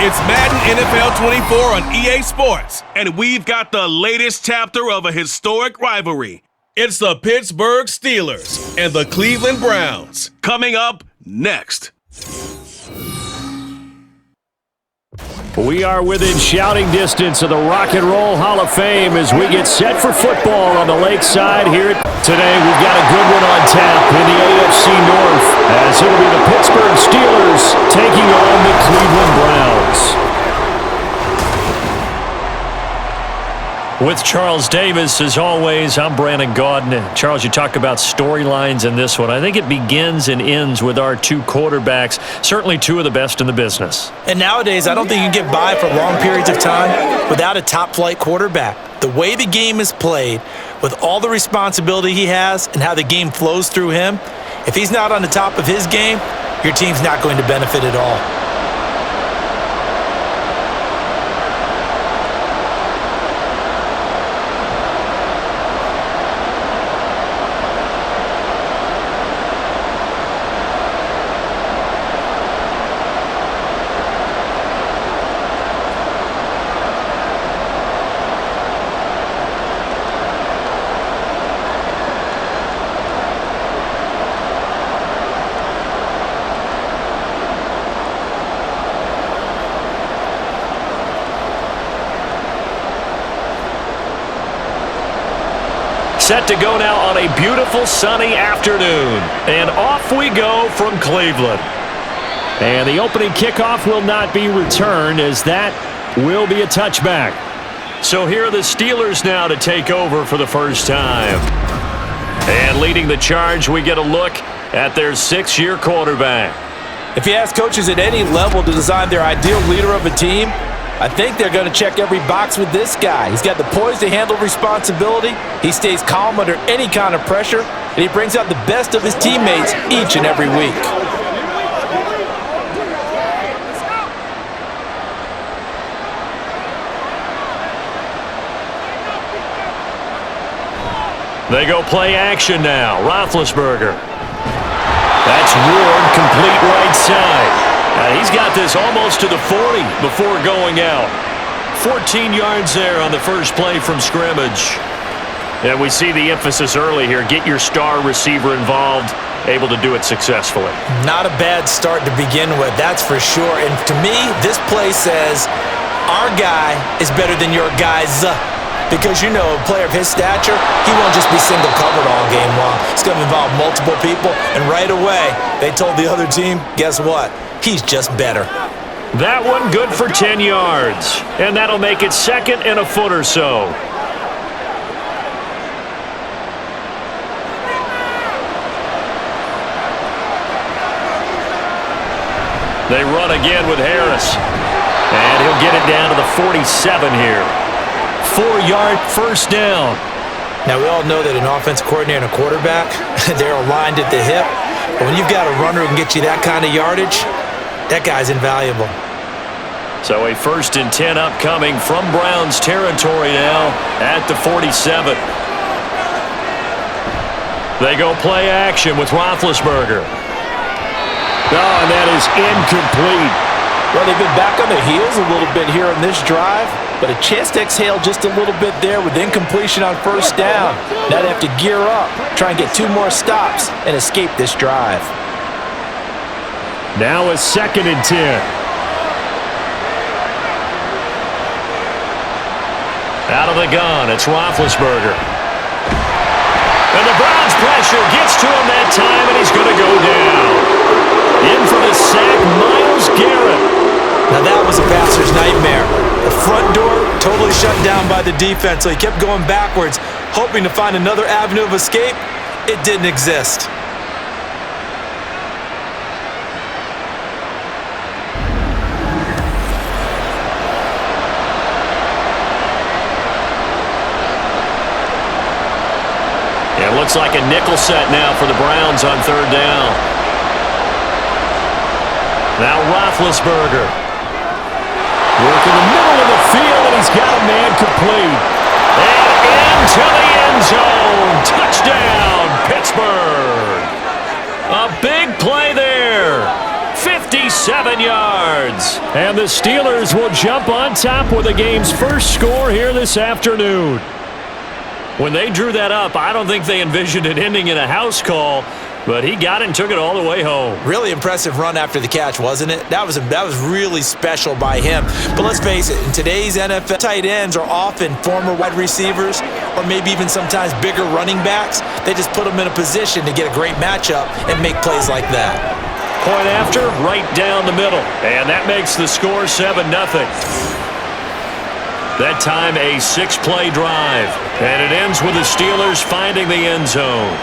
It's Madden NFL 24 on EA Sports, and we've got the latest chapter of a historic rivalry. It's the Pittsburgh Steelers and the Cleveland Browns. Coming up next. We are within shouting distance of the Rock and Roll Hall of Fame as we get set for football on the lakeside here. Today we've got a good one on tap in the AFC North as it'll be the Pittsburgh Steelers taking on the Cleveland Browns. With Charles Davis, as always, I'm Brandon Gaudin. Charles, you talk about storylines in this one. I think it begins and ends with our two quarterbacks, certainly two of the best in the business. And nowadays, I don't think you can get by for long periods of time without a top-flight quarterback. The way the game is played, with all the responsibility he has and how the game flows through him, if he's not on the top of his game, your team's not going to benefit at all. Set to go now on a beautiful sunny afternoon. And off we go from Cleveland. And the opening kickoff will not be returned as that will be a touchback. So here are the Steelers now to take over for the first time. And leading the charge, we get a look at their six-year quarterback. If you ask coaches at any level to design their ideal leader of a team, I think they're going to check every box with this guy. He's got the poise to handle responsibility. He stays calm under any kind of pressure, and he brings out the best of his teammates each and every week. They go play action now. Roethlisberger. That's Ward, complete right side. He's got this almost to the 40 before going out. 14 yards there on the first play from scrimmage. And we see the emphasis early here. Get your star receiver involved, able to do it successfully. Not a bad start to begin with, that's for sure. And to me, this play says our guy is better than your guys. Because, you know, a player of his stature, he won't just be single covered all game long. It's going to involve multiple people. And right away, they told the other team, guess what? He's just better. That one good for 10 yards. And that'll make it second and a foot or so. They run again with Harris. And he'll get it down to the 47 here. 4-yard first down. Now, we all know that an offense coordinator and a quarterback, they're aligned at the hip. But when you've got a runner who can get you that kind of yardage, that guy's invaluable. So a 1st and 10 upcoming from Browns territory now at the 47. They go play action with Roethlisberger. Oh, and that is incomplete. Well, they've been back on their heels a little bit here in this drive, but a chance to exhale just a little bit there with incompletion on first down. Now they have to gear up, try and get 2 more stops, and escape this drive. Now a 2nd and 10. Out of the gun, it's Roethlisberger. And the Browns pressure gets to him that time, and he's going to go down. In for the sack, Myles Garrett. Now that was a passer's nightmare. The front door totally shut down by the defense, so he kept going backwards, hoping to find another avenue of escape. It didn't exist. It looks like a nickel set now for the Browns on 3rd down. Now Roethlisberger. Working the middle of the field, and he's got a man complete. And into the end zone. Touchdown, Pittsburgh. A big play there. 57 yards. yards. And the Steelers will jump on top with the game's first score here this afternoon. When they drew that up, I don't think they envisioned it ending in a house call, but he got it and took it all the way home. Really impressive run after the catch, wasn't it? That was really special by him. But let's face it, in today's NFL, tight ends are often former wide receivers or maybe even sometimes bigger running backs. They just put them in a position to get a great matchup and make plays like that. Point after, right down the middle. And that makes the score 7-0. That time a 6-play drive. And it ends with the Steelers finding the end zone.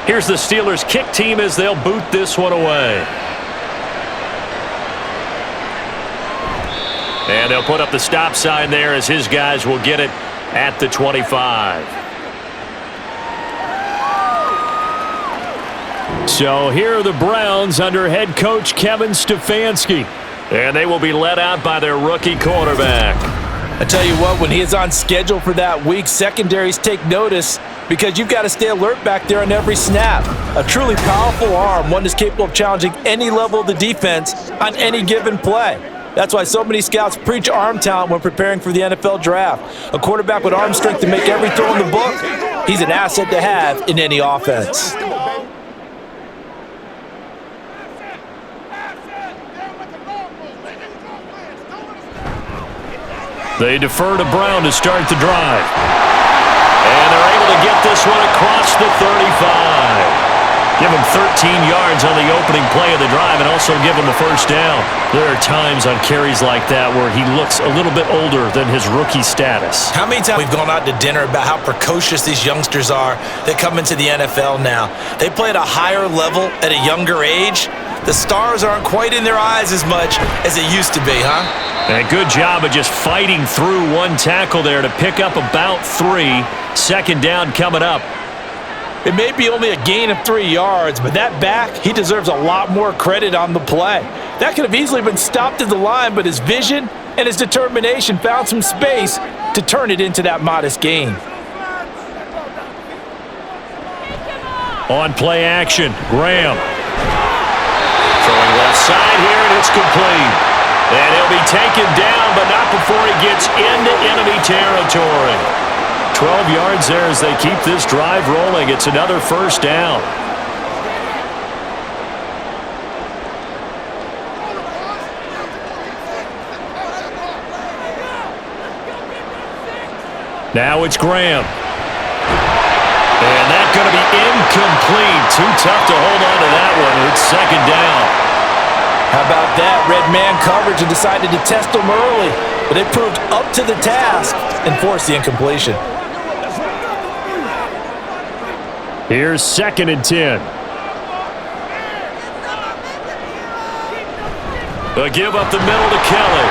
Here's the Steelers kick team as they'll boot this one away. And they'll put up the stop sign there as his guys will get it at the 25. So here are the Browns under head coach Kevin Stefanski. And they will be led out by their rookie quarterback. I tell you what, when he is on schedule for that week, secondaries take notice because you've got to stay alert back there on every snap. A truly powerful arm, one that's capable of challenging any level of the defense on any given play. That's why so many scouts preach arm talent when preparing for the NFL draft. A quarterback with arm strength to make every throw in the book, he's an asset to have in any offense. They defer to Brown to start the drive. And they're able to get this one across the 35. Give him 13 yards on the opening play of the drive and also give him a first down. There are times on carries like that where he looks a little bit older than his rookie status. How many times we've gone out to dinner about how precocious these youngsters are that come into the NFL now. They play at a higher level at a younger age. The stars aren't quite in their eyes as much as they used to be, huh? And a good job of just fighting through one tackle there to pick up about 3. Second down coming up. It may be only a gain of 3 yards, but that back, he deserves a lot more credit on the play. That could have easily been stopped at the line, but his vision and his determination found some space to turn it into that modest gain. On play action, Graham. Throwing left side here, and it's complete. And he'll be taken down, but not before he gets into enemy territory. 12 yards there as they keep this drive rolling. It's another first down. Now it's Graham. And that's going to be incomplete. Too tough to hold on to that one. It's second down. How about that? Red man coverage and decided to test them early. But they proved up to the task and forced the incompletion. Here's 2nd and 10. A give up the middle to Kelly.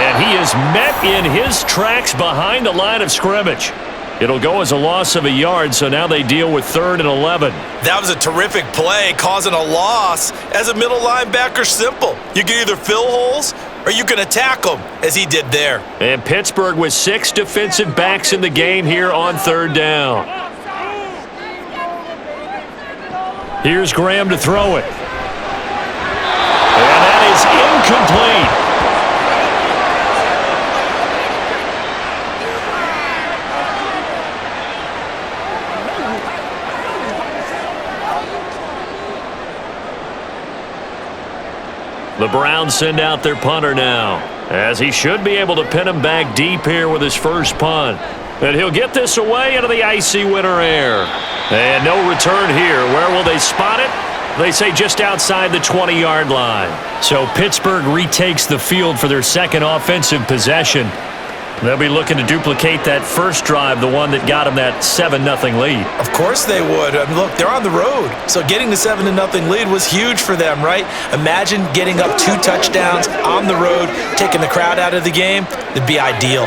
And he is met in his tracks behind the line of scrimmage. It'll go as a loss of a yard, so now they deal with 3rd and 11. That was a terrific play, causing a loss. As a middle linebacker, simple. You can either fill holes or you can attack them, as he did there. And Pittsburgh with 6 defensive backs in the game here on 3rd down. Here's Graham to throw it. And that is incomplete. The Browns send out their punter now, as he should be able to pin him back deep here with his first punt. And he'll get this away into the icy winter air. And no return here. Where will they spot it? They say just outside the 20-yard line. So Pittsburgh retakes the field for their second offensive possession. They'll be looking to duplicate that first drive, the one that got them that 7-0 lead. Of course they would. I mean, look, they're on the road. So getting the 7-0 lead was huge for them, right? Imagine getting up 2 touchdowns on the road, taking the crowd out of the game. It'd be ideal.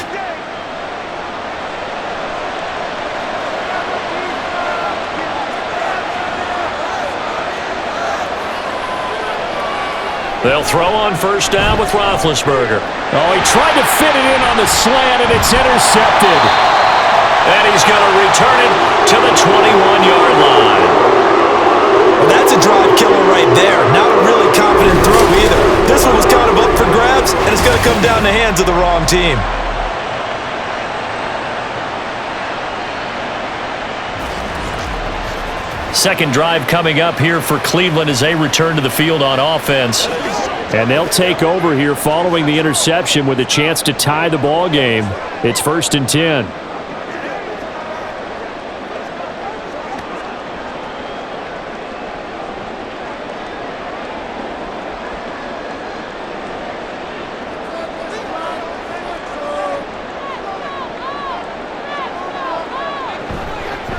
They'll throw on first down with Roethlisberger. Oh, he tried to fit it in on the slant, and it's intercepted. And he's going to return it to the 21-yard line. Well, that's a drive killer right there. Not a really confident throw either. This one was kind of up for grabs, and it's going to come down the hands of the wrong team. Second drive coming up here for Cleveland as they return to the field on offense. And they'll take over here following the interception with a chance to tie the ball game. It's 1st and 10.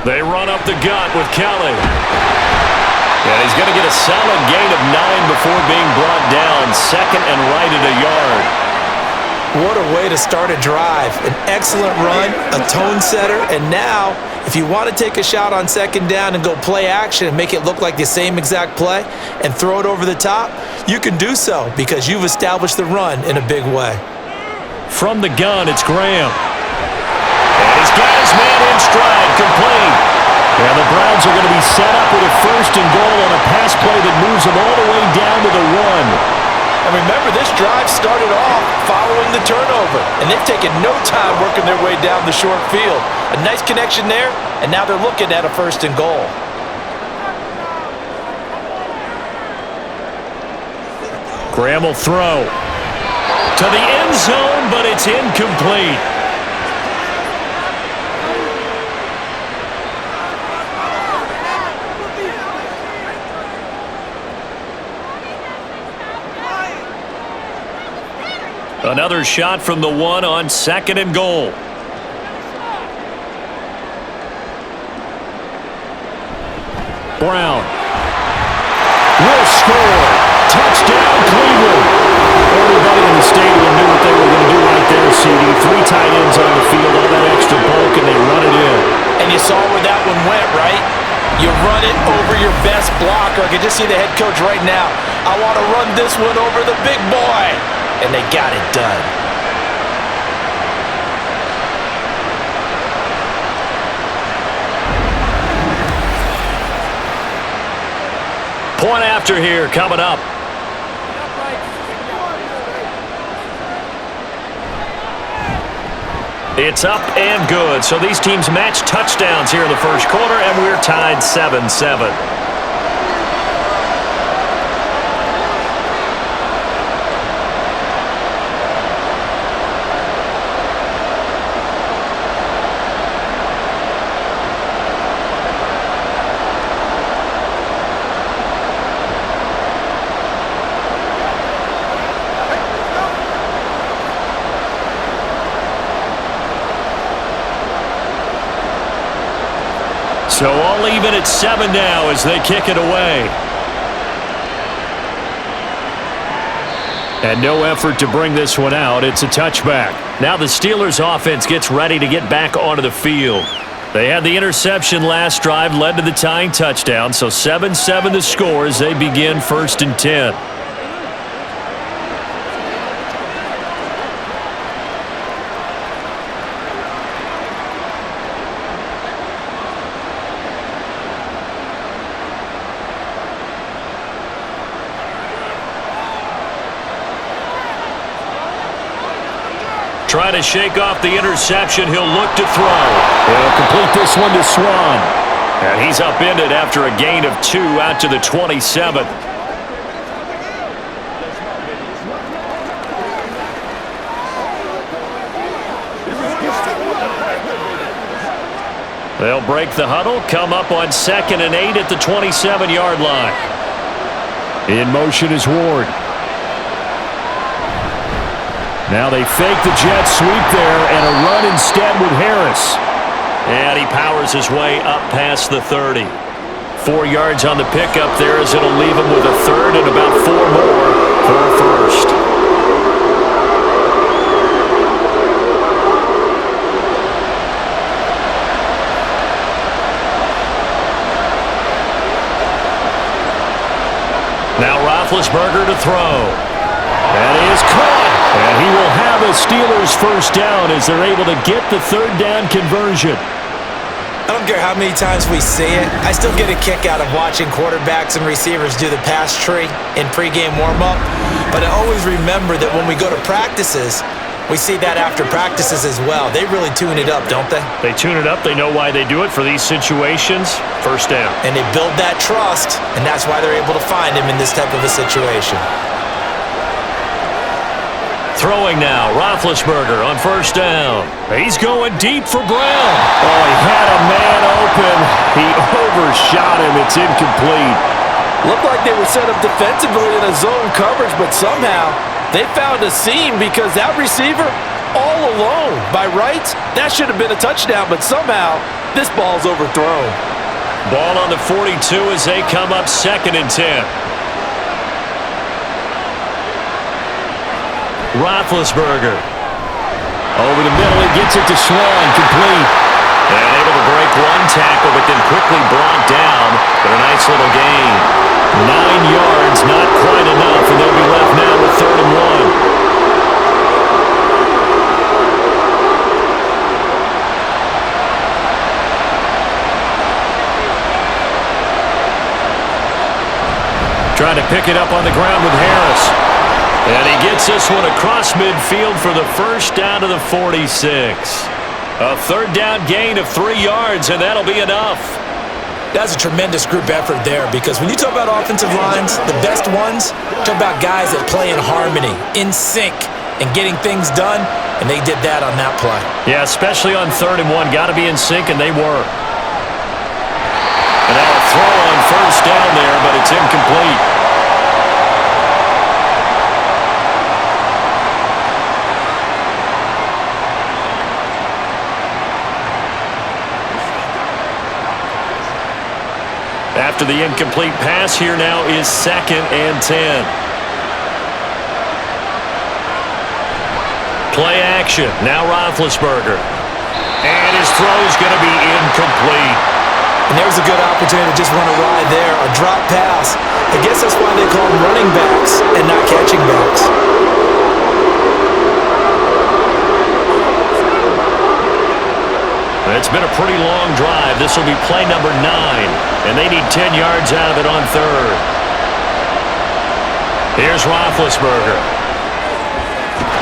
They run up the gut with Kelly. And he's going to get a solid gain of 9 before being brought down. Second and right at a yard. What a way to start a drive. An excellent run, a tone setter, and now, if you want to take a shot on second down and go play action and make it look like the same exact play and throw it over the top, you can do so because you've established the run in a big way. From the gun, it's Graham. And he's got his man in stride, complete. And the Browns are going to be set up with a 1st and goal on a pass play that moves them all the way down to the 1. And remember, this drive started off following the turnover, and they've taken no time working their way down the short field. A nice connection there, and now they're looking at a 1st and goal. Graham will throw to the end zone, but it's incomplete. Another shot from the 1 on 2nd and goal. Brown will score. Touchdown, Cleveland. Everybody in the stadium knew what they were going to do right there, CD. 3 tight ends on the field, all that extra bulk, and they run it in. And you saw where that one went, right? You run it over your best blocker. I can just see the head coach right now. I want to run this one over the big boy. And they got it done. Point after here coming up. It's up and good. So these teams match touchdowns here in the first quarter, and we're tied 7-7. So all even at 7 now as they kick it away. And no effort to bring this one out. It's a touchback. Now the Steelers offense gets ready to get back onto the field. They had the interception last drive, led to the tying touchdown. So 7-7 the score as they begin 1st and 10. Trying to shake off the interception. He'll look to throw. He'll complete this one to Swan. And he's upended after a gain of 2 out to the 27th. They'll break the huddle, come up on 2nd and 8 at the 27-yard line. In motion is Ward. Now they fake the jet sweep there and a run instead with Harris. And he powers his way up past the 30. 4 yards on the pickup there as it'll leave him with a third and about 4 more for a first. Now Roethlisberger to throw. And he is caught. And he will have a Steelers first down as they're able to get the third down conversion. I don't care how many times we see it. I still get a kick out of watching quarterbacks and receivers do the pass tree in pregame warm-up. But I always remember that when we go to practices, we see that after practices as well. They really tune it up, don't they? They tune it up. They know why they do it for these situations. First down. And they build that trust, and that's why they're able to find him in this type of a situation. Throwing now, Roethlisberger on first down. He's going deep for Brown. Oh, he had a man open. He overshot him. It's incomplete. Looked like they were set up defensively in a zone coverage, but somehow they found a seam because that receiver all alone. By rights, that should have been a touchdown, but somehow this ball's overthrown. Ball on the 42 as they come up 2nd and 10. Roethlisberger. Over the middle, he gets it to Swan, complete. And able to break one tackle, but then quickly brought down. But a nice little gain. 9 yards, not quite enough, and they'll be left now with 3rd and 1. Trying to pick it up on the ground with Harris. And he gets this one across midfield for the first down to the 46. A third down gain of 3 yards, and that'll be enough. That's a tremendous group effort there because when you talk about offensive lines, the best ones, talk about guys that play in harmony, in sync, and getting things done, and they did that on that play. Yeah, especially on 3rd and 1. Got to be in sync, and they were. And now a throw on first down there, but it's incomplete. After the incomplete pass, here now is 2nd and 10. Play action. Now Roethlisberger. And his throw's going to be incomplete. And there's a good opportunity to just run a ride there, a drop pass. I guess that's why they call them running backs and not catching backs. It's been a pretty long drive. This will be play number 9, and they need 10 yards out of it on 3rd. Here's Roethlisberger.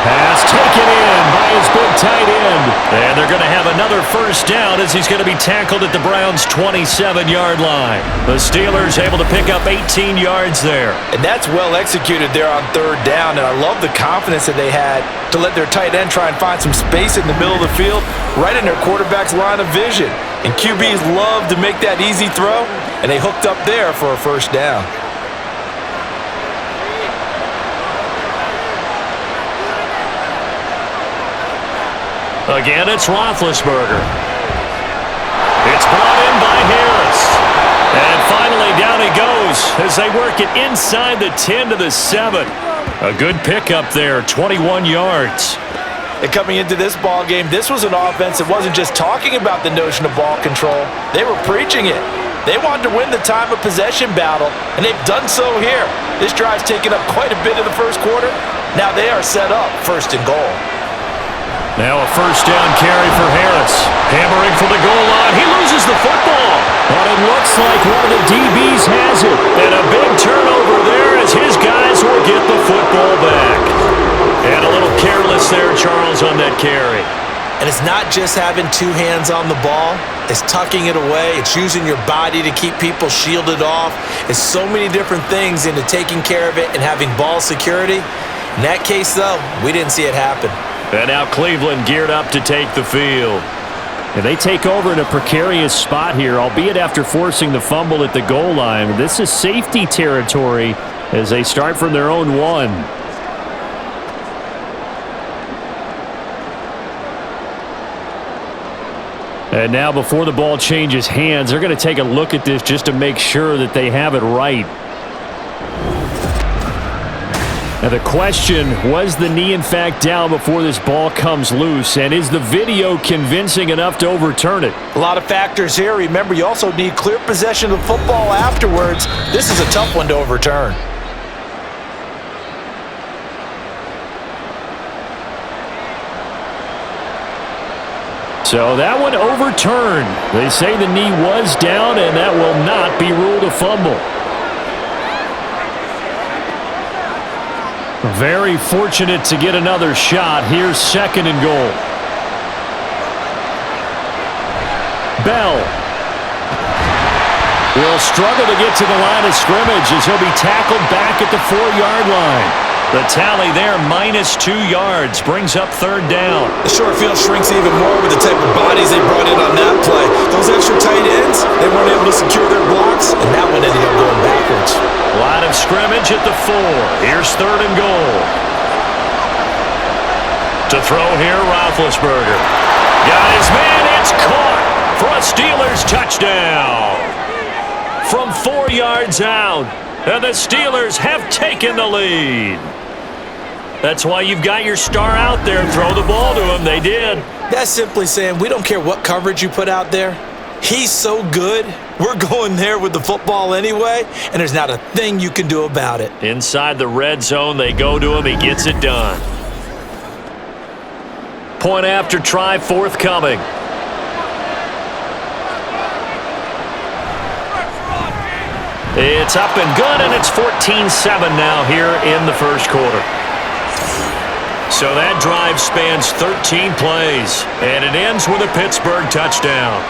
Pass taken in by his big tight end. And they're going to have another first down as he's going to be tackled at the Browns' 27-yard line. The Steelers able to pick up 18 yards there. And that's well executed there on 3rd down, and I love the confidence that they had to let their tight end try and find some space in the middle of the field, right in their quarterback's line of vision. And QBs love to make that easy throw, and they hooked up there for a first down. Again, it's Roethlisberger. It's brought in by Harris. And finally, down he goes as they work it inside the 10 to the 7. A good pickup there, 21 yards. And coming into this ball game, this was an offense that wasn't just talking about the notion of ball control. They were preaching it. They wanted to win the time of possession battle, and they've done so here. This drive's taken up quite a bit of the first quarter. Now they are set up 1st and goal. Now a first down carry for Harris. Hammering for the goal line. He loses the football. But it looks like one of the DBs has it. And a big turnover there as his guys will get the football back. And a little careless there, Charles, on that carry. And it's not just having 2 hands on the ball. It's tucking it away. It's using your body to keep people shielded off. It's so many different things into taking care of it and having ball security. In that case, though, we didn't see it happen. And now Cleveland geared up to take the field. And they take over in a precarious spot here, albeit after forcing the fumble at the goal line. This is safety territory as they start from their own 1. And now before the ball changes hands, they're going to take a look at this just to make sure that they have it right. Now the question, was the knee in fact down before this ball comes loose? And is the video convincing enough to overturn it? A lot of factors here. Remember, you also need clear possession of the football afterwards. This is a tough one to overturn. So that one overturned. They say the knee was down, and that will not be ruled a fumble. Very fortunate to get another shot. Here's 2nd and goal. Bell will struggle to get to the line of scrimmage as he'll be tackled back at the 4-yard line. The tally there, -2 yards, brings up 3rd down. The short field shrinks even more with the type of bodies they brought in on that play. Those extra tight ends, they weren't able to secure their blocks, and that one ended up going backwards. Line of scrimmage at the 4. Here's 3rd and goal. To throw here, Roethlisberger. Got his man, it's caught for a Steelers touchdown. From 4 yards out, and the Steelers have taken the lead. That's why you've got your star out there. Throw the ball to him. They did. That's simply saying we don't care what coverage you put out there. He's so good, we're going there with the football anyway, and there's not a thing you can do about it. Inside the red zone, they go to him. He gets it done. Point after try forthcoming. It's up and good, and it's 14-7 now here in the first quarter. So that drive spans 13 plays, and it ends with a Pittsburgh touchdown.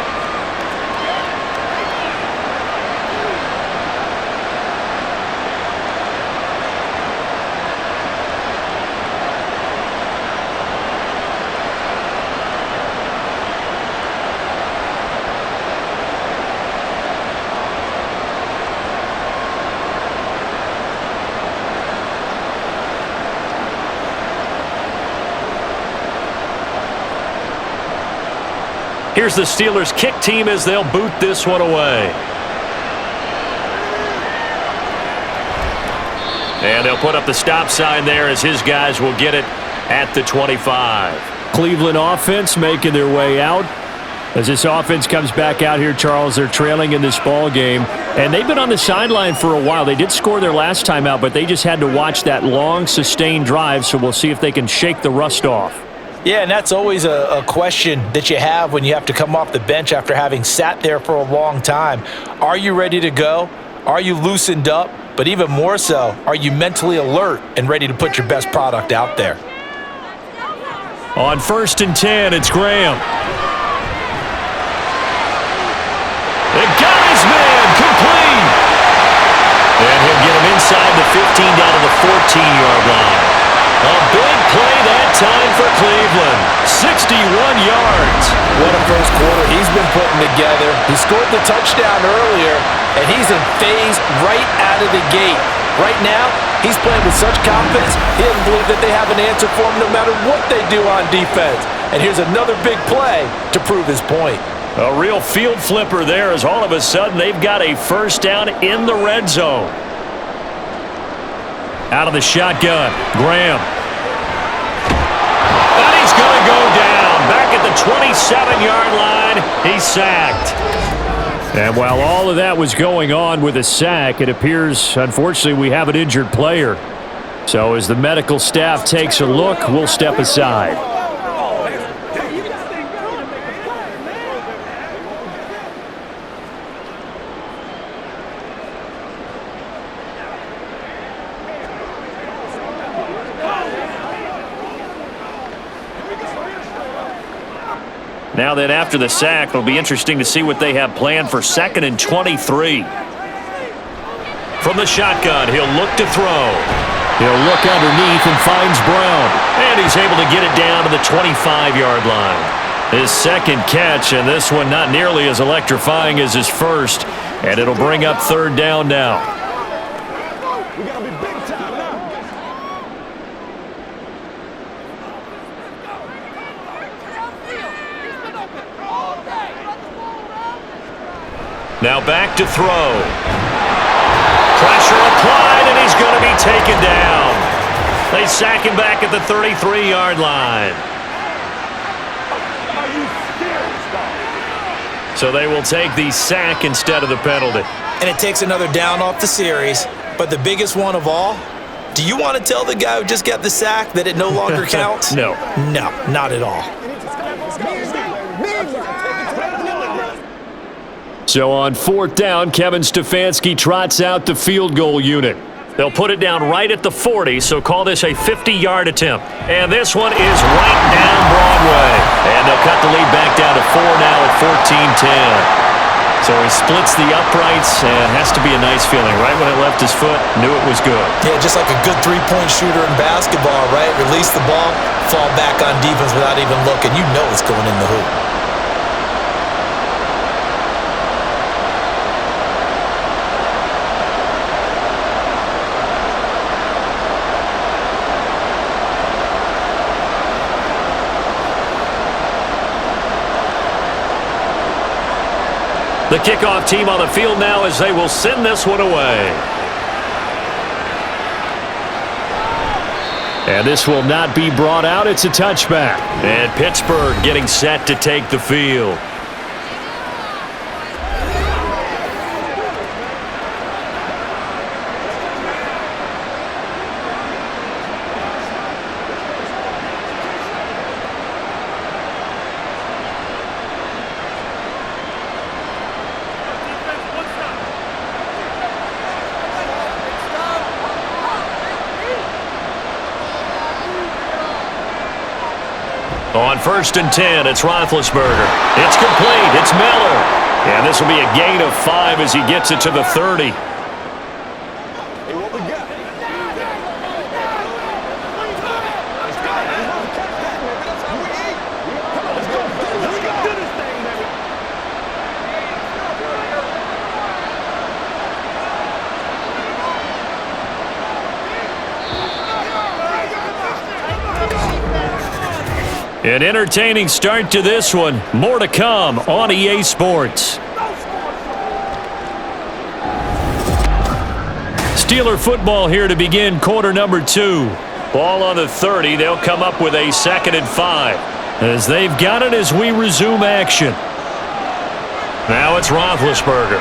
Here's the Steelers kick team as they'll boot this one away. And they'll put up the stop sign there as his guys will get it at the 25. Cleveland offense making their way out. As this offense comes back out here, Charles, they're trailing in this ball game. And they've been on the sideline for a while. They did score their last time out, but they just had to watch that long, sustained drive, so we'll see if they can shake the rust off. Yeah, and that's always a question that you have when you have to come off the bench after having sat there for a long time. Are you ready to go? Are you loosened up? But even more so, are you mentally alert and ready to put your best product out there? On 1st and 10, it's Graham. They got his man, complete. And he'll get him inside the 15 down to the 14-yard line. A big play that time for Cleveland. 61 yards. What a first quarter he's been putting together. He scored the touchdown earlier, and he's in phase right out of the gate. Right now, he's playing with such confidence, he doesn't believe that they have an answer for him no matter what they do on defense. And here's another big play to prove his point. A real field flipper there as all of a sudden they've got a first down in the red zone. Out of the shotgun, Graham. And he's going to go down. Back at the 27-yard line, he's sacked. And while all of that was going on with a sack, it appears, unfortunately, we have an injured player. So as the medical staff takes a look, we'll step aside. Now then, after the sack, it'll be interesting to see what they have planned for 2nd and 23. From the shotgun, he'll look to throw. He'll look underneath and finds Brown. And he's able to get it down to the 25-yard line. His second catch, and this one not nearly as electrifying as his first. And it'll bring up 3rd down now. We got to be big time now. Now back to throw. Pressure applied, and he's going to be taken down. They sack him back at the 33-yard line. So they will take the sack instead of the penalty. And it takes another down off the series. But the biggest one of all, do you want to tell the guy who just got the sack that it no longer counts? No. No, not at all. So on 4th down, Kevin Stefanski trots out the field goal unit. They'll put it down right at the 40, so call this a 50-yard attempt. And this one is right down Broadway. And they'll cut the lead back down to 4 now at 14-10. So he splits the uprights, and has to be a nice feeling. Right when it left his foot, knew it was good. Yeah, just like a good three-point shooter in basketball, right? Release the ball, fall back on defense without even looking. You know it's going in the hoop. The kickoff team on the field now as they will send this one away. And this will not be brought out. It's a touchback. And Pittsburgh getting set to take the field. On 1st and 10, it's Roethlisberger. It's complete. It's Miller. And this will be a gain of 5 as he gets it to the 30. An entertaining start to this one. More to come on EA Sports. Steeler football here to begin quarter number 2. Ball on the 30. They'll come up with a 2nd and 5. As they've got it as we resume action. Now it's Roethlisberger.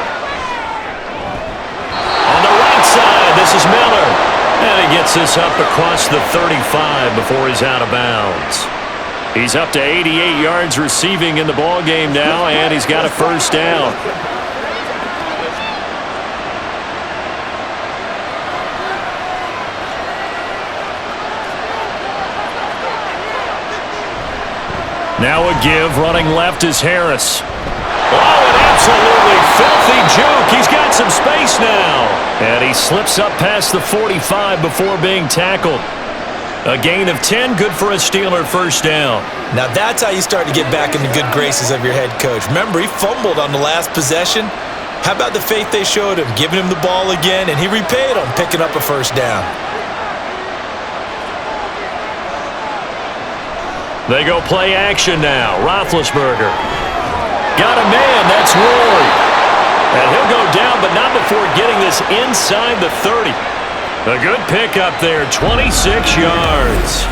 On the right side, this is Miller. And he gets this up across the 35 before he's out of bounds. He's up to 88 yards receiving in the ball game now, and he's got a 1st down. Now a give, running left is Harris. Oh, an absolutely filthy juke. He's got some space now. And he slips up past the 45 before being tackled. A gain of 10, good for a Steeler 1st down. Now that's how you start to get back in the good graces of your head coach. Remember, he fumbled on the last possession. How about the faith they showed him, giving him the ball again, and he repaid them, picking up a 1st down. They go play action now. Roethlisberger. Got a man, that's Ward. And he'll go down, but not before getting this inside the 30. A good pickup there, 26 yards.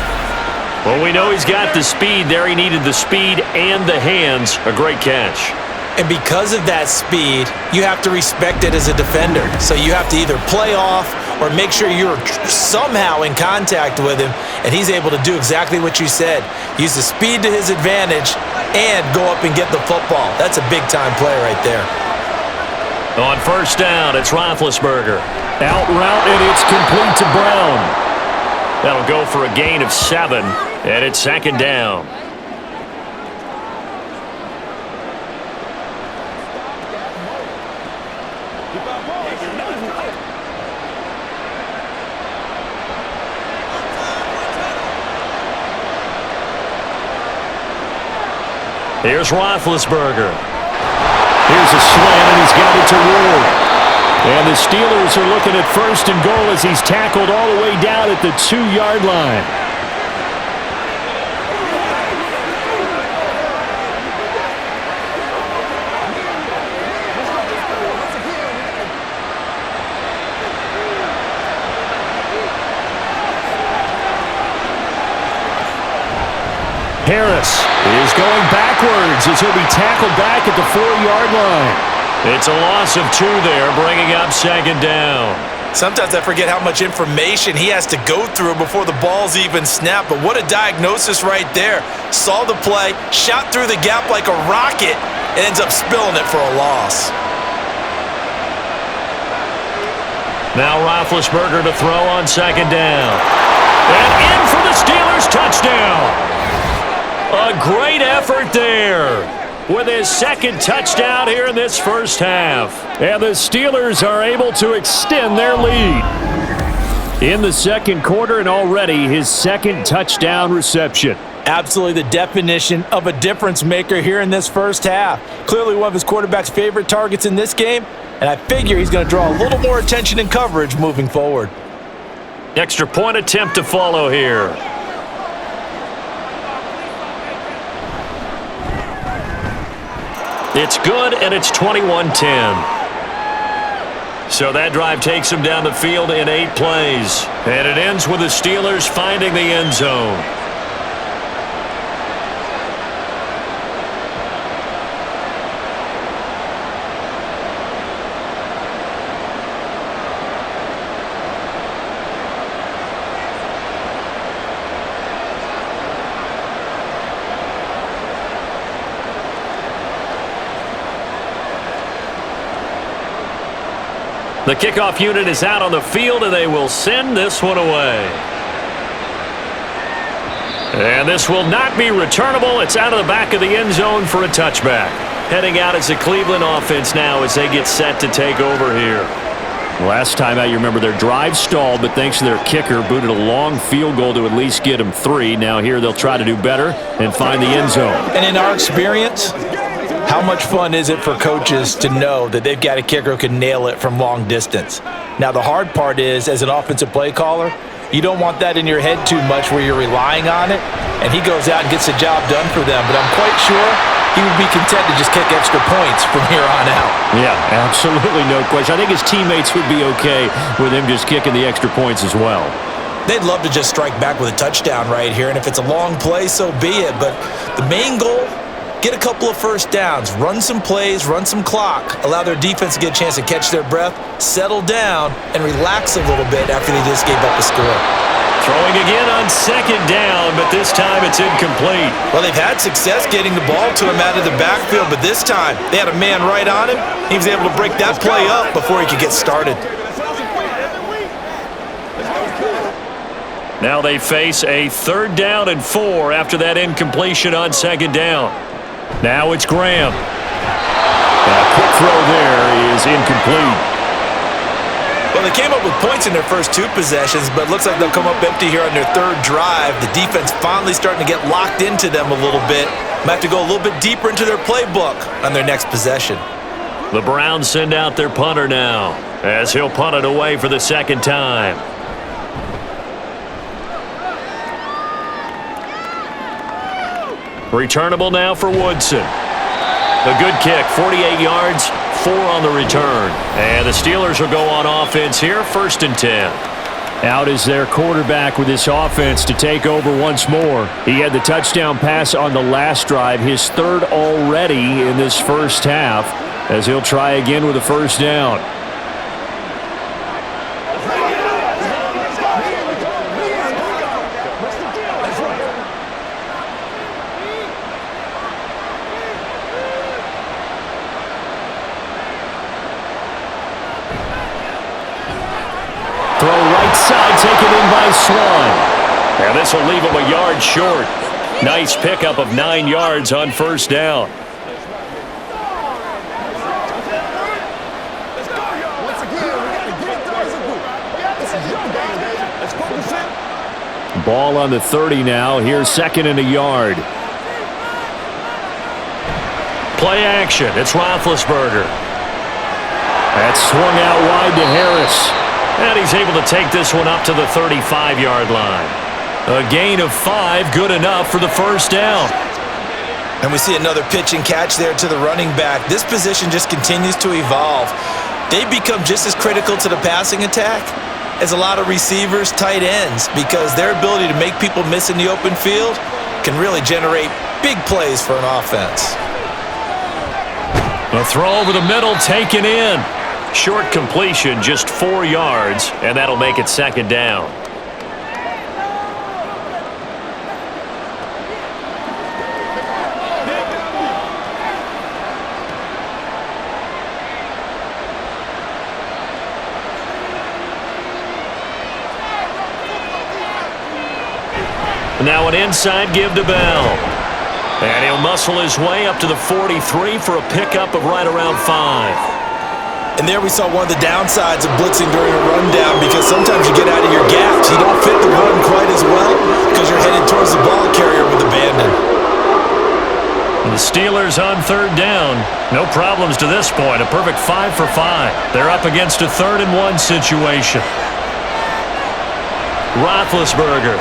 Well, we know he's got the speed there. He needed the speed and the hands. A great catch. And because of that speed, you have to respect it as a defender. So you have to either play off or make sure you're somehow in contact with him, and he's able to do exactly what you said. Use the speed to his advantage and go up and get the football. That's a big-time play right there. On 1st down, it's Roethlisberger. Out route, and it's complete to Brown. That'll go for a gain of 7, and it's 2nd down. Here's Roethlisberger. Here's a slant, and he's got it to Ward. And the Steelers are looking at 1st and goal as he's tackled all the way down at the 2-yard line. Harris is going backwards as he'll be tackled back at the 4-yard line. It's a loss of 2 there, bringing up second down. Sometimes I forget how much information he has to go through before the ball's even snapped, but what a diagnosis right there. Saw the play, shot through the gap like a rocket, and ends up spilling it for a loss. Now Roethlisberger to throw on second down. And in for the Steelers touchdown. A great effort there with his second touchdown here in this first half. And the Steelers are able to extend their lead in the second quarter, and already his second touchdown reception. Absolutely the definition of a difference maker here in this first half. Clearly one of his quarterback's favorite targets in this game, and I figure he's going to draw a little more attention and coverage moving forward. Extra point attempt to follow here. It's good, and it's 21-10. So that drive takes him down the field in 8 plays. And it ends with the Steelers finding the end zone. The kickoff unit is out on the field, and they will send this one away. And this will not be returnable. It's out of the back of the end zone for a touchback. Heading out is the Cleveland offense now as they get set to take over here. Last time out, you remember their drive stalled, but thanks to their kicker, booted a long field goal to at least get them 3. Now here they'll try to do better and find the end zone. And in our experience, how much fun is it for coaches to know that they've got a kicker who can nail it from long distance? Now, the hard part is, as an offensive play caller, you don't want that in your head too much where you're relying on it, and he goes out and gets the job done for them. But I'm quite sure he would be content to just kick extra points from here on out. Yeah, absolutely no question. I think his teammates would be okay with him just kicking the extra points as well. They'd love to just strike back with a touchdown right here, and if it's a long play, so be it. But the main goal, get a couple of first downs, run some plays, run some clock, allow their defense to get a chance to catch their breath, settle down, and relax a little bit after they just gave up a score. Throwing again on second down, but this time it's incomplete. Well, they've had success getting the ball to him out of the backfield, but this time they had a man right on him. He was able to break that play up before he could get started. Now they face a 3rd down and 4 after that incompletion on second down. Now it's Graham. A quick throw there is incomplete. Well, they came up with points in their first 2 possessions, but it looks like they'll come up empty here on their 3rd drive. The defense finally starting to get locked into them a little bit. Might have to go a little bit deeper into their playbook on their next possession. The Browns send out their punter now as he'll punt it away for the second time. Returnable now for Woodson. A good kick, 48 yards, 4 on the return. And the Steelers will go on offense here, 1st and 10. Out is their quarterback with this offense to take over once more. He had the touchdown pass on the last drive, his 3rd already in this first half, as he'll try again with a 1st down. Side taken in by Swan. And this will leave him a yard short. Nice pickup of 9 yards on 1st down. Ball on the 30 now. Here's 2nd and a yard. Play action. It's Roethlisberger. That's swung out wide to Harris. And he's able to take this one up to the 35-yard line. A gain of 5, good enough for the 1st down. And we see another pitch and catch there to the running back. This position just continues to evolve. They've become just as critical to the passing attack as a lot of receivers, tight ends, because their ability to make people miss in the open field can really generate big plays for an offense. A throw over the middle, taken in. Short completion, just 4 yards, and that'll make it 2nd down. Now an inside give to Bell. And he'll muscle his way up to the 43 for a pickup of right around 5. And there we saw one of the downsides of blitzing during a rundown, because sometimes you get out of your gaps. You don't fit the run quite as well because you're headed towards the ball carrier with abandon. And the Steelers on 3rd down. No problems to this point. A perfect 5 for 5. They're up against a 3rd and 1 situation. Roethlisberger.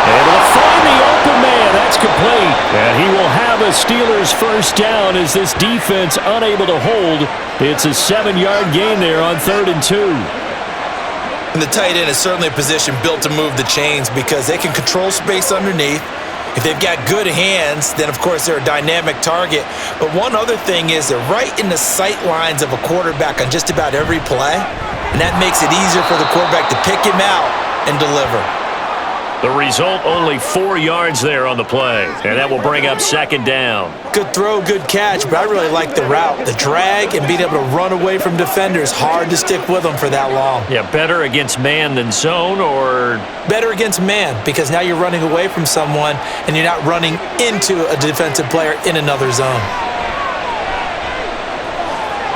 Able to find the open man. That's complete. And he will have a Steelers 1st down as this defense unable to hold. It's a 7-yard gain there on 3rd and 2. And the tight end is certainly a position built to move the chains because they can control space underneath. If they've got good hands, then of course they're a dynamic target. But one other thing is they're right in the sight lines of a quarterback on just about every play. And that makes it easier for the quarterback to pick him out and deliver. The result, only 4 yards there on the play. And that will bring up 2nd down. Good throw, good catch, but I really like the route. The drag and being able to run away from defenders, hard to stick with them for that long. Yeah, better against man than zone, or? Better against man, because now you're running away from someone and you're not running into a defensive player in another zone.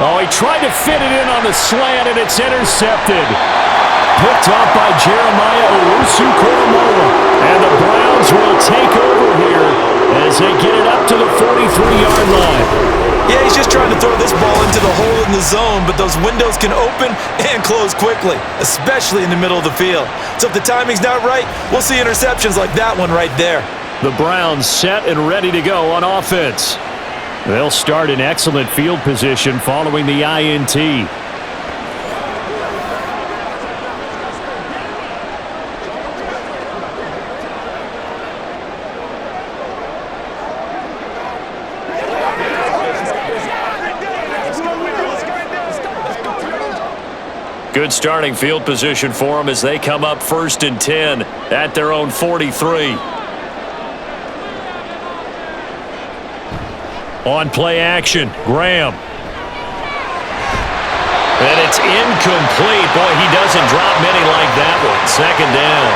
Oh, he tried to fit it in on the slant, and it's intercepted. Picked off by Jeremiah Owusu-Koramoah. And the Browns will take over here as they get it up to the 43-yard line. Yeah, he's just trying to throw this ball into the hole in the zone, but those windows can open and close quickly, especially in the middle of the field. So if the timing's not right, we'll see interceptions like that one right there. The Browns set and ready to go on offense. They'll start in excellent field position following the INT. Good starting field position for them as they come up 1st and 10 at their own 43. On play action, Graham. And it's incomplete. Boy, he doesn't drop many like that one. 2nd down.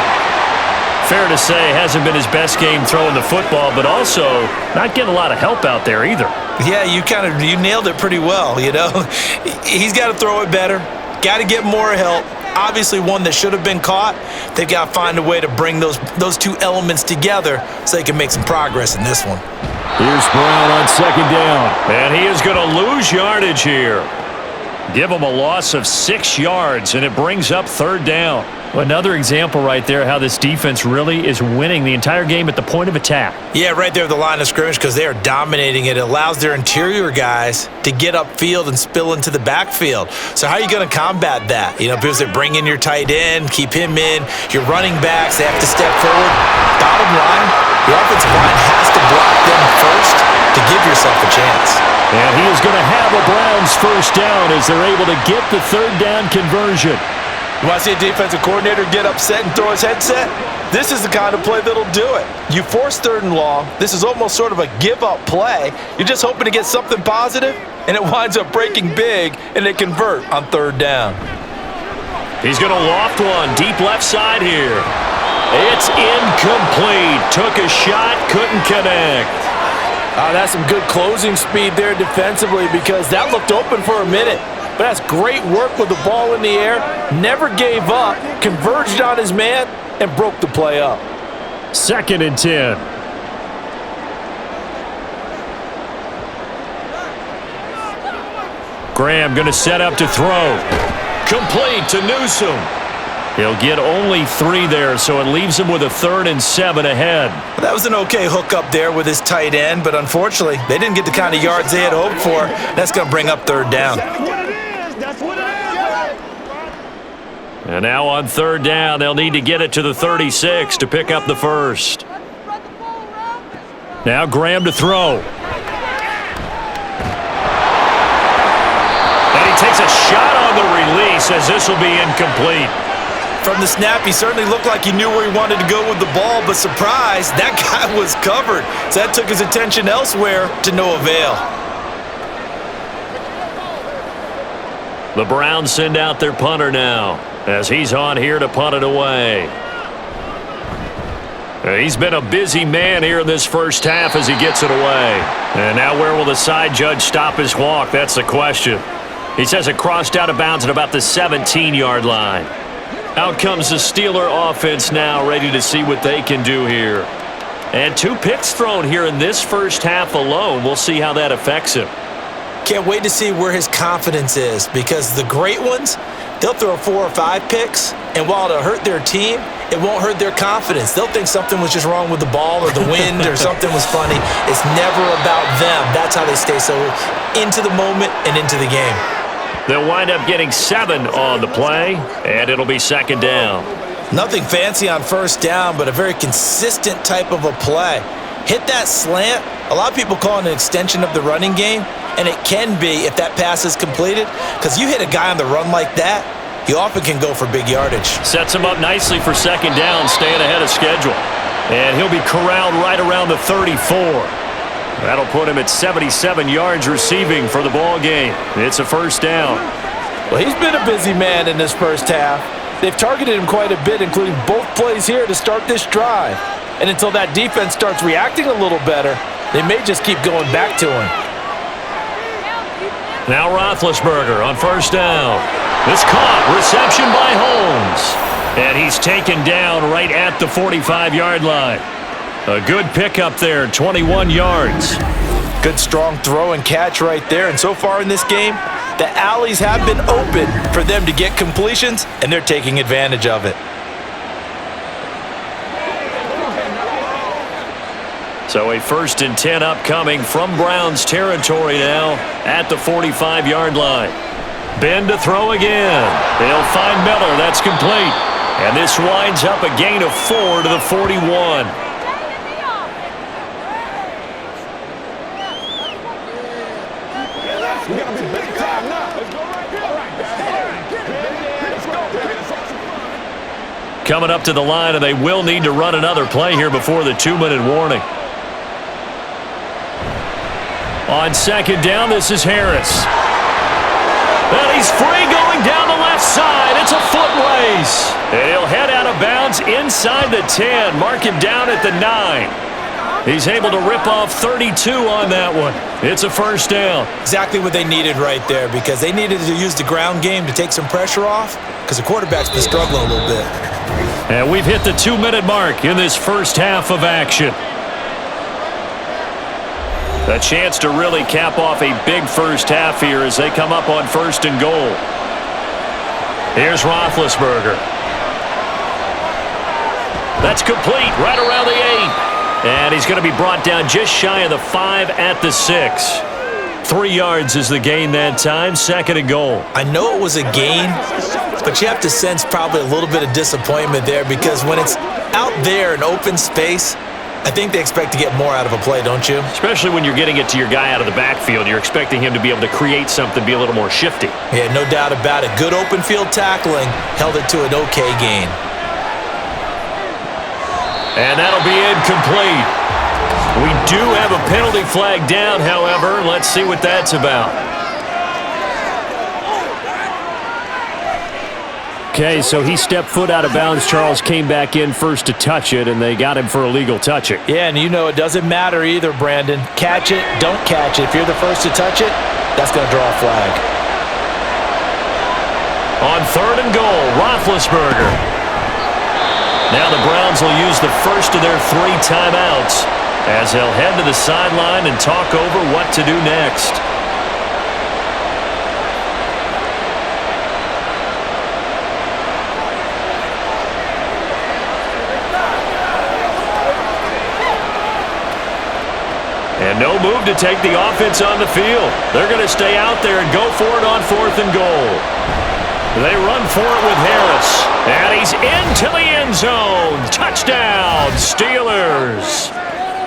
Fair to say, hasn't been his best game throwing the football, but also not getting a lot of help out there either. Yeah, you nailed it pretty well, you know. He's got to throw it better. Got to get more help. Obviously one that should have been caught. They've got to find a way to bring those two elements together so they can make some progress in this one. Here's Brown on 2nd down. And he is going to lose yardage here. Give him a loss of 6 yards, and it brings up 3rd down. Another example right there how this defense really is winning the entire game at the point of attack. Yeah, right there at the line of scrimmage because they are dominating it. It allows their interior guys to get upfield and spill into the backfield. So how are you going to combat that? You know, because they bring in your tight end, keep him in. Your running backs, they have to step forward. Bottom line, the offensive line has to block them first to give yourself a chance. And he is going to have a Browns 1st down as they're able to get the 3rd down conversion. You want to see a defensive coordinator get upset and throw his headset? This is the kind of play that'll do it. You force 3rd and long. This is almost sort of a give-up play. You're just hoping to get something positive, and it winds up breaking big, and they convert on 3rd down. He's going to loft one deep left side here. It's incomplete. Took a shot, couldn't connect. That's some good closing speed there defensively because that looked open for a minute. But that's great work with the ball in the air. Never gave up, converged on his man, and broke the play up. 2nd and 10. Graham going to set up to throw. Complete to Newsome. He'll get only 3 there, so it leaves him with a 3rd and 7 ahead. Well, that was an okay hookup there with his tight end, but unfortunately, they didn't get the kind of yards they had hoped for. That's going to bring up 3rd down. That's what it is. And now on 3rd down, they'll need to get it to the 36 to pick up the 1st. Now Graham to throw. And he takes a shot on the release as this will be incomplete. From the snap, he certainly looked like he knew where he wanted to go with the ball, but surprise, that guy was covered. So that took his attention elsewhere to no avail. The Browns send out their punter now as he's on here to punt it away. He's been a busy man here in this first half as he gets it away. And now where will the side judge stop his walk? That's the question. He says it crossed out of bounds at about the 17-yard line. Out comes the Steeler offense now, ready to see what they can do here. And 2 picks thrown here in this first half alone. We'll see how that affects him. Can't wait to see where his confidence is, because the great ones, they'll throw 4 or 5 picks, and while it'll hurt their team, it won't hurt their confidence. They'll think something was just wrong with the ball or the wind or something was funny. It's never about them. That's how they stay so into the moment and into the game. They'll wind up getting 7 on the play, and it'll be second down. Nothing fancy on first down, but a very consistent type of a play. Hit that slant. A lot of people call it an extension of the running game, and it can be if that pass is completed, because you hit a guy on the run like that, he often can go for big yardage. Sets him up nicely for second down, staying ahead of schedule. And he'll be corralled right around the 34. That'll put him at 77 yards receiving for the ball game. It's a first down. Well, he's been a busy man in this first half. They've targeted him quite a bit, including both plays here to start this drive. And until that defense starts reacting a little better, they may just keep going back to him. Now Roethlisberger on first down. It's caught. Reception by Holmes. And he's taken down right at the 45-yard line. A good pickup there, 21 yards. Good strong throw and catch right there. And so far in this game, the alleys have been open for them to get completions, and they're taking advantage of it. So a 1st and 10 upcoming from Browns territory now at the 45-yard line. Ben to throw again. They'll find Miller. That's complete. And this winds up a gain of 4 to the 41. Coming up to the line, and they will need to run another play here before the 2-minute warning. On second down, this is Harris. And he's free going down the left side. It's a foot race. And he'll head out of bounds inside the 10. Mark him down at the 9. He's able to rip off 32 on that one. It's a first down. Exactly what they needed right there, because they needed to use the ground game to take some pressure off, because the quarterback's been struggling a little bit. And we've hit the 2-minute mark in this first half of action. A chance to really cap off a big first half here as they come up on 1st and goal. Here's Roethlisberger. That's complete right around the 8. And he's going to be brought down just shy of the 5 at the 6. 3 yards is the gain that time, 2nd and goal. I know it was a gain, but you have to sense probably a little bit of disappointment there, because when it's out there in open space, I think they expect to get more out of a play, don't you? Especially when you're getting it to your guy out of the backfield. You're expecting him to be able to create something, be a little more shifty. Yeah, no doubt about it. Good open field tackling held it to an okay gain. And that'll be incomplete. We do have a penalty flag down, however. Let's see what that's about. Okay, so he stepped foot out of bounds. Charles came back in first to touch it, and they got him for illegal touching. Yeah, and you know it doesn't matter either, Brandon. Catch it, don't catch it. If you're the first to touch it, that's going to draw a flag. On 3rd and goal, Roethlisberger. Now the Browns will use the first of their 3 timeouts as they'll head to the sideline and talk over what to do next. And no move to take the offense on the field. They're going to stay out there and go for it on 4th and goal. They run for it with Harris. And he's into the end zone. Touchdown, Steelers.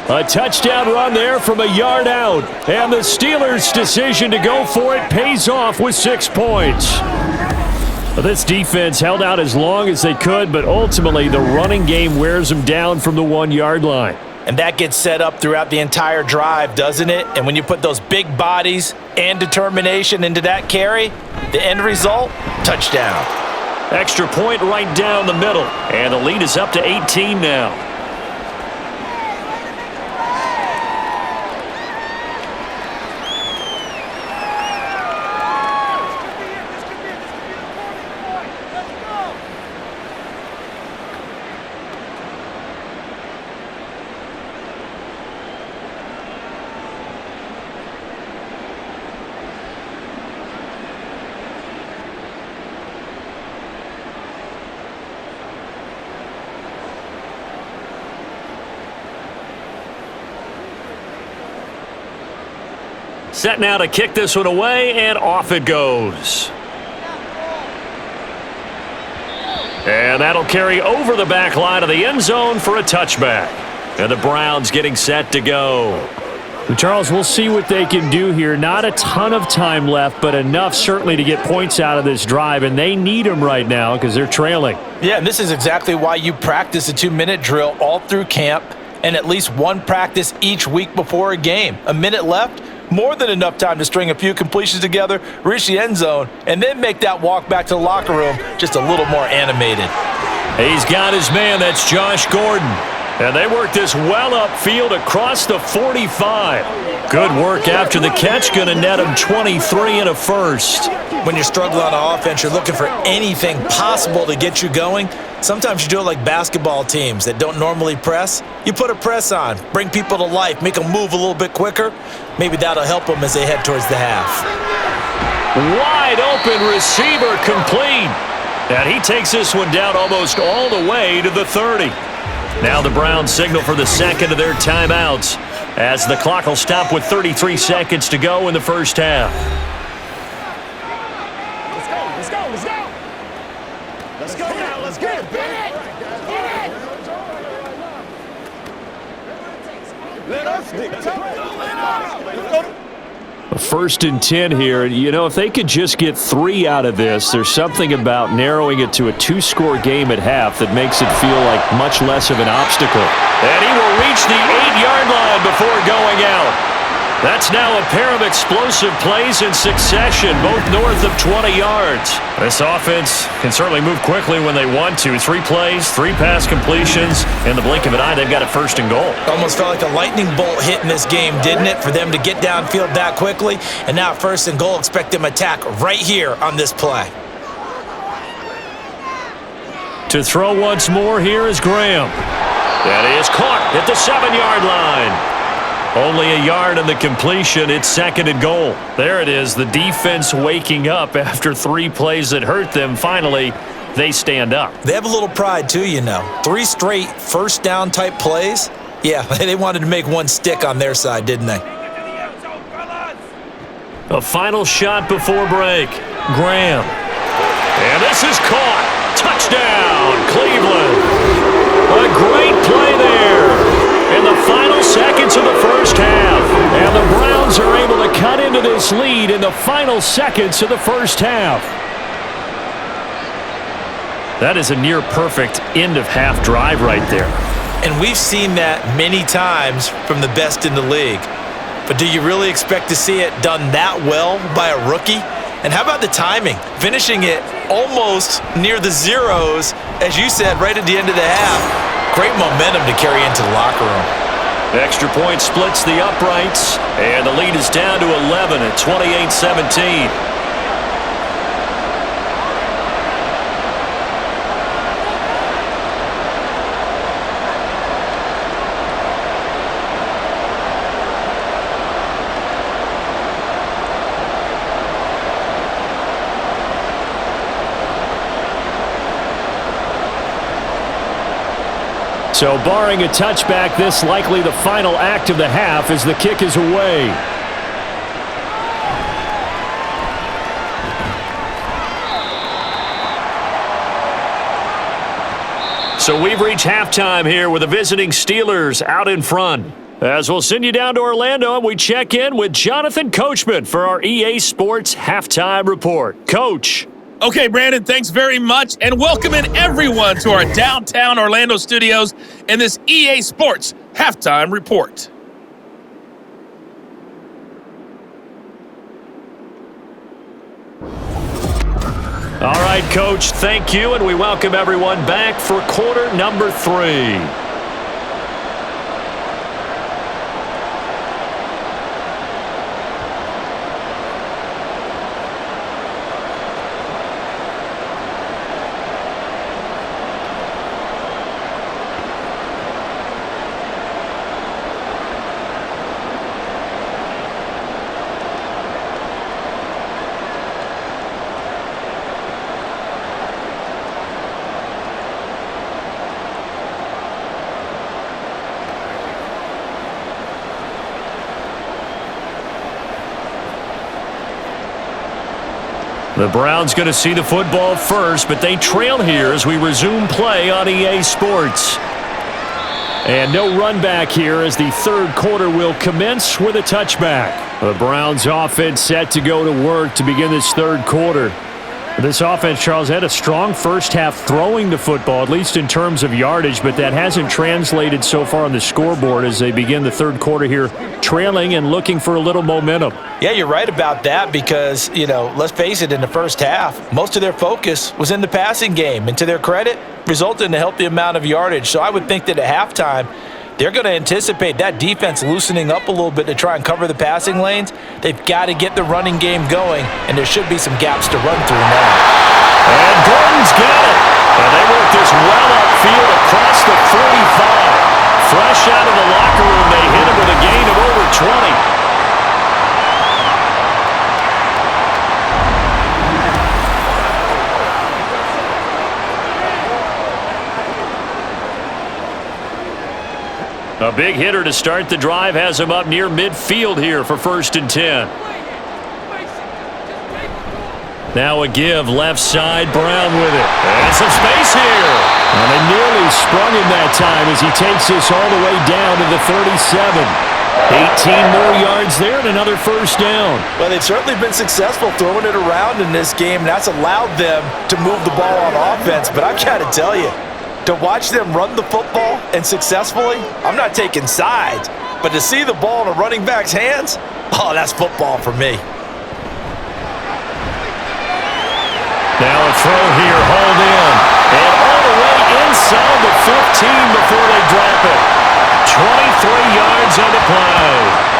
A touchdown run there from a yard out. And the Steelers' decision to go for it pays off with 6 points. This defense held out as long as they could, but ultimately the running game wears them down from the 1-yard line. And that gets set up throughout the entire drive, doesn't it? And when you put those big bodies and determination into that carry, the end result, touchdown. Extra point right down the middle. And the lead is up to 18 now. Set now to kick this one away, and off it goes. And that'll carry over the back line of the end zone for a touchback. And the Browns getting set to go. Charles, we'll see what they can do here. Not a ton of time left, but enough certainly to get points out of this drive, and they need them right now because they're trailing. Yeah, and this is exactly why you practice a 2-minute drill all through camp and at least one practice each week before a game. A minute left, more than enough time to string a few completions together, reach the end zone, and then make that walk back to the locker room just a little more animated. He's got his man. That's Josh Gordon. And they work this well upfield across the 45. Good work after the catch. Going to net him 23 and a first. When you're struggling on offense, you're looking for anything possible to get you going. Sometimes you do it like basketball teams that don't normally press. You put a press on, bring people to life, make them move a little bit quicker. Maybe that'll help them as they head towards the half. Wide open receiver complete. And he takes this one down almost all the way to the 30. Now the Browns signal for the second of their timeouts as the clock will stop with 33 seconds to go in the first half. Let's go, let's go, let's go. Let's go now, let's get it, baby. Let us dictate. A 1st and 10 here. You know, if they could just get 3 out of this, there's something about narrowing it to a 2-score game at half that makes it feel like much less of an obstacle. And he will reach the 8-yard line before going out. That's now a pair of explosive plays in succession, both north of 20 yards. This offense can certainly move quickly when they want to. 3 plays, 3 pass completions. In the blink of an eye, they've got a 1st and goal. Almost felt like a lightning bolt hit in this game, didn't it, for them to get downfield that quickly? And now 1st and goal, expect them to attack right here on this play. To throw once more, here is Graham. That is caught at the 7-yard line. Only a yard on the completion. It's 2nd and goal. There it is. The defense waking up after 3 plays that hurt them. Finally, they stand up. They have a little pride, too, you know. 3 straight first down type plays. Yeah, they wanted to make one stick on their side, didn't they? A final shot before break. Graham. And this is caught. Touchdown, Cleveland. A great play there. In the final seconds of the first half. And the Browns are able to cut into this lead in the final seconds of the first half. That is a near-perfect end-of-half drive right there. And we've seen that many times from the best in the league. But do you really expect to see it done that well by a rookie? And how about the timing? Finishing it almost near the zeros, as you said, right at the end of the half. Great momentum to carry into the locker room. Extra point splits the uprights, and the lead is down to 11 at 28-17. So barring a touchback, this likely the final act of the half as the kick is away. So we've reached halftime here with the visiting Steelers out in front. As we'll send you down to Orlando, and we check in with Jonathan Coachman for our EA Sports Halftime Report. Coach. Okay, Brandon, thanks very much, and welcome in everyone to our downtown Orlando studios in this EA Sports Halftime Report. All right, Coach, thank you, and we welcome everyone back for quarter number 3. The Browns going to see the football first, but they trail here as we resume play on EA Sports. And no run back here as the third quarter will commence with a touchback. The Browns offense set to go to work to begin this third quarter. This offense, Charles, had a strong first half throwing the football, at least in terms of yardage, but that hasn't translated so far on the scoreboard as they begin the third quarter here, trailing and looking for a little momentum. Yeah, you're right about that because, let's face it, in the first half, most of their focus was in the passing game, and to their credit, resulted in a healthy amount of yardage. So I would think that at halftime, they're going to anticipate that defense loosening up a little bit to try and cover the passing lanes. They've got to get the running game going, and there should be some gaps to run through now. And Gordon's got it. And they work this well upfield across the 45. Fresh out of the locker room, they hit him with a gain of over 20. A big hitter to start the drive has him up near midfield here for 1st and 10. Now a give, left side, Brown with it. And some space here. And they nearly sprung him that time as he takes this all the way down to the 37. 18 more yards there and another first down. Well, they've certainly been successful throwing it around in this game, and that's allowed them to move the ball on offense. But I've got to tell you, to watch them run the football and successfully, I'm not taking sides, but to see the ball in a running back's hands, that's football for me. Now a throw here, hauled in, and all the way inside the 15 before they drop it. 23 yards on the play.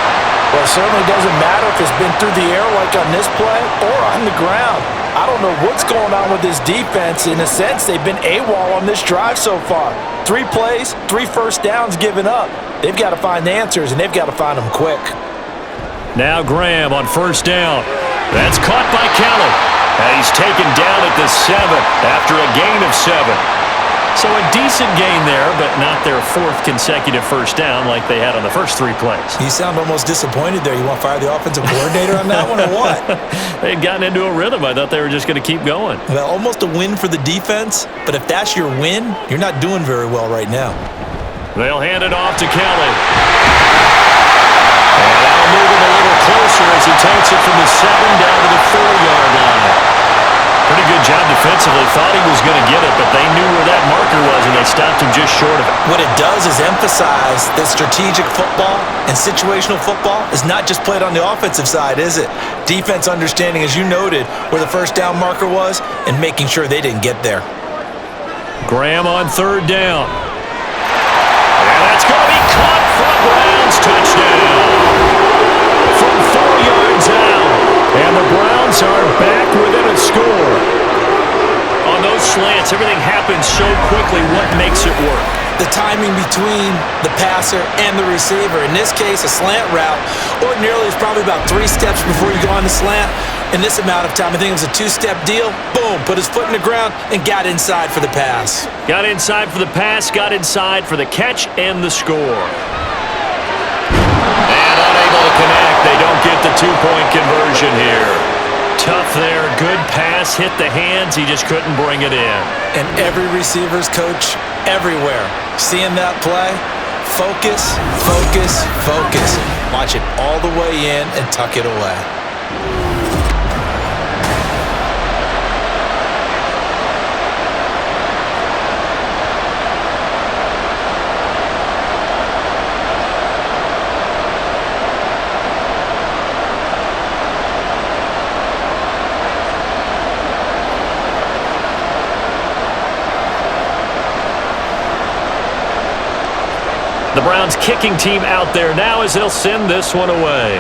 Well, it certainly doesn't matter if it's been through the air like on this play or on the ground. I don't know what's going on with this defense. In a sense, they've been AWOL on this drive so far. 3 plays, 3 first downs given up. They've got to find answers, and they've got to find them quick. Now Graham on first down. That's caught by Kelly. And he's taken down at the 7 after a gain of 7. So a decent gain there, but not their 4th consecutive first down like they had on the first 3 plays. You sound almost disappointed there. You want to fire the offensive coordinator on that one or what? They had gotten into a rhythm. I thought they were just going to keep going. Well, almost a win for the defense, but if that's your win, you're not doing very well right now. They'll hand it off to Kelly. And that'll move him a little closer as he takes it from the 7 down to the 4-yard line. Pretty good job defensively. Thought he was going to get it, but they knew where that marker was, and they stopped him just short of it. What it does is emphasize that strategic football and situational football is not just played on the offensive side, is it? Defense understanding, as you noted, where the first down marker was and making sure they didn't get there. Graham on 3rd down. And that's going to be caught for a Browns touchdown. From 4 yards out. And the Browns are back within a score. On those slants, everything happens so quickly. What makes it work? The timing between the passer and the receiver. In this case, a slant route ordinarily is probably about 3 steps before you go on the slant. In this amount of time, I think it was a 2-step deal. Boom, put his foot in the ground and got inside for the pass. Got inside for the pass, got inside for the catch and the score. And unable to connect. They don't get the 2-point conversion here. Tough there. Good pass. Hit the hands. He just couldn't bring it in. And every receiver's coach everywhere seeing that play Focus, focus, focus. Watch it all the way in and tuck it away. The Browns kicking team out there now as they'll send this one away.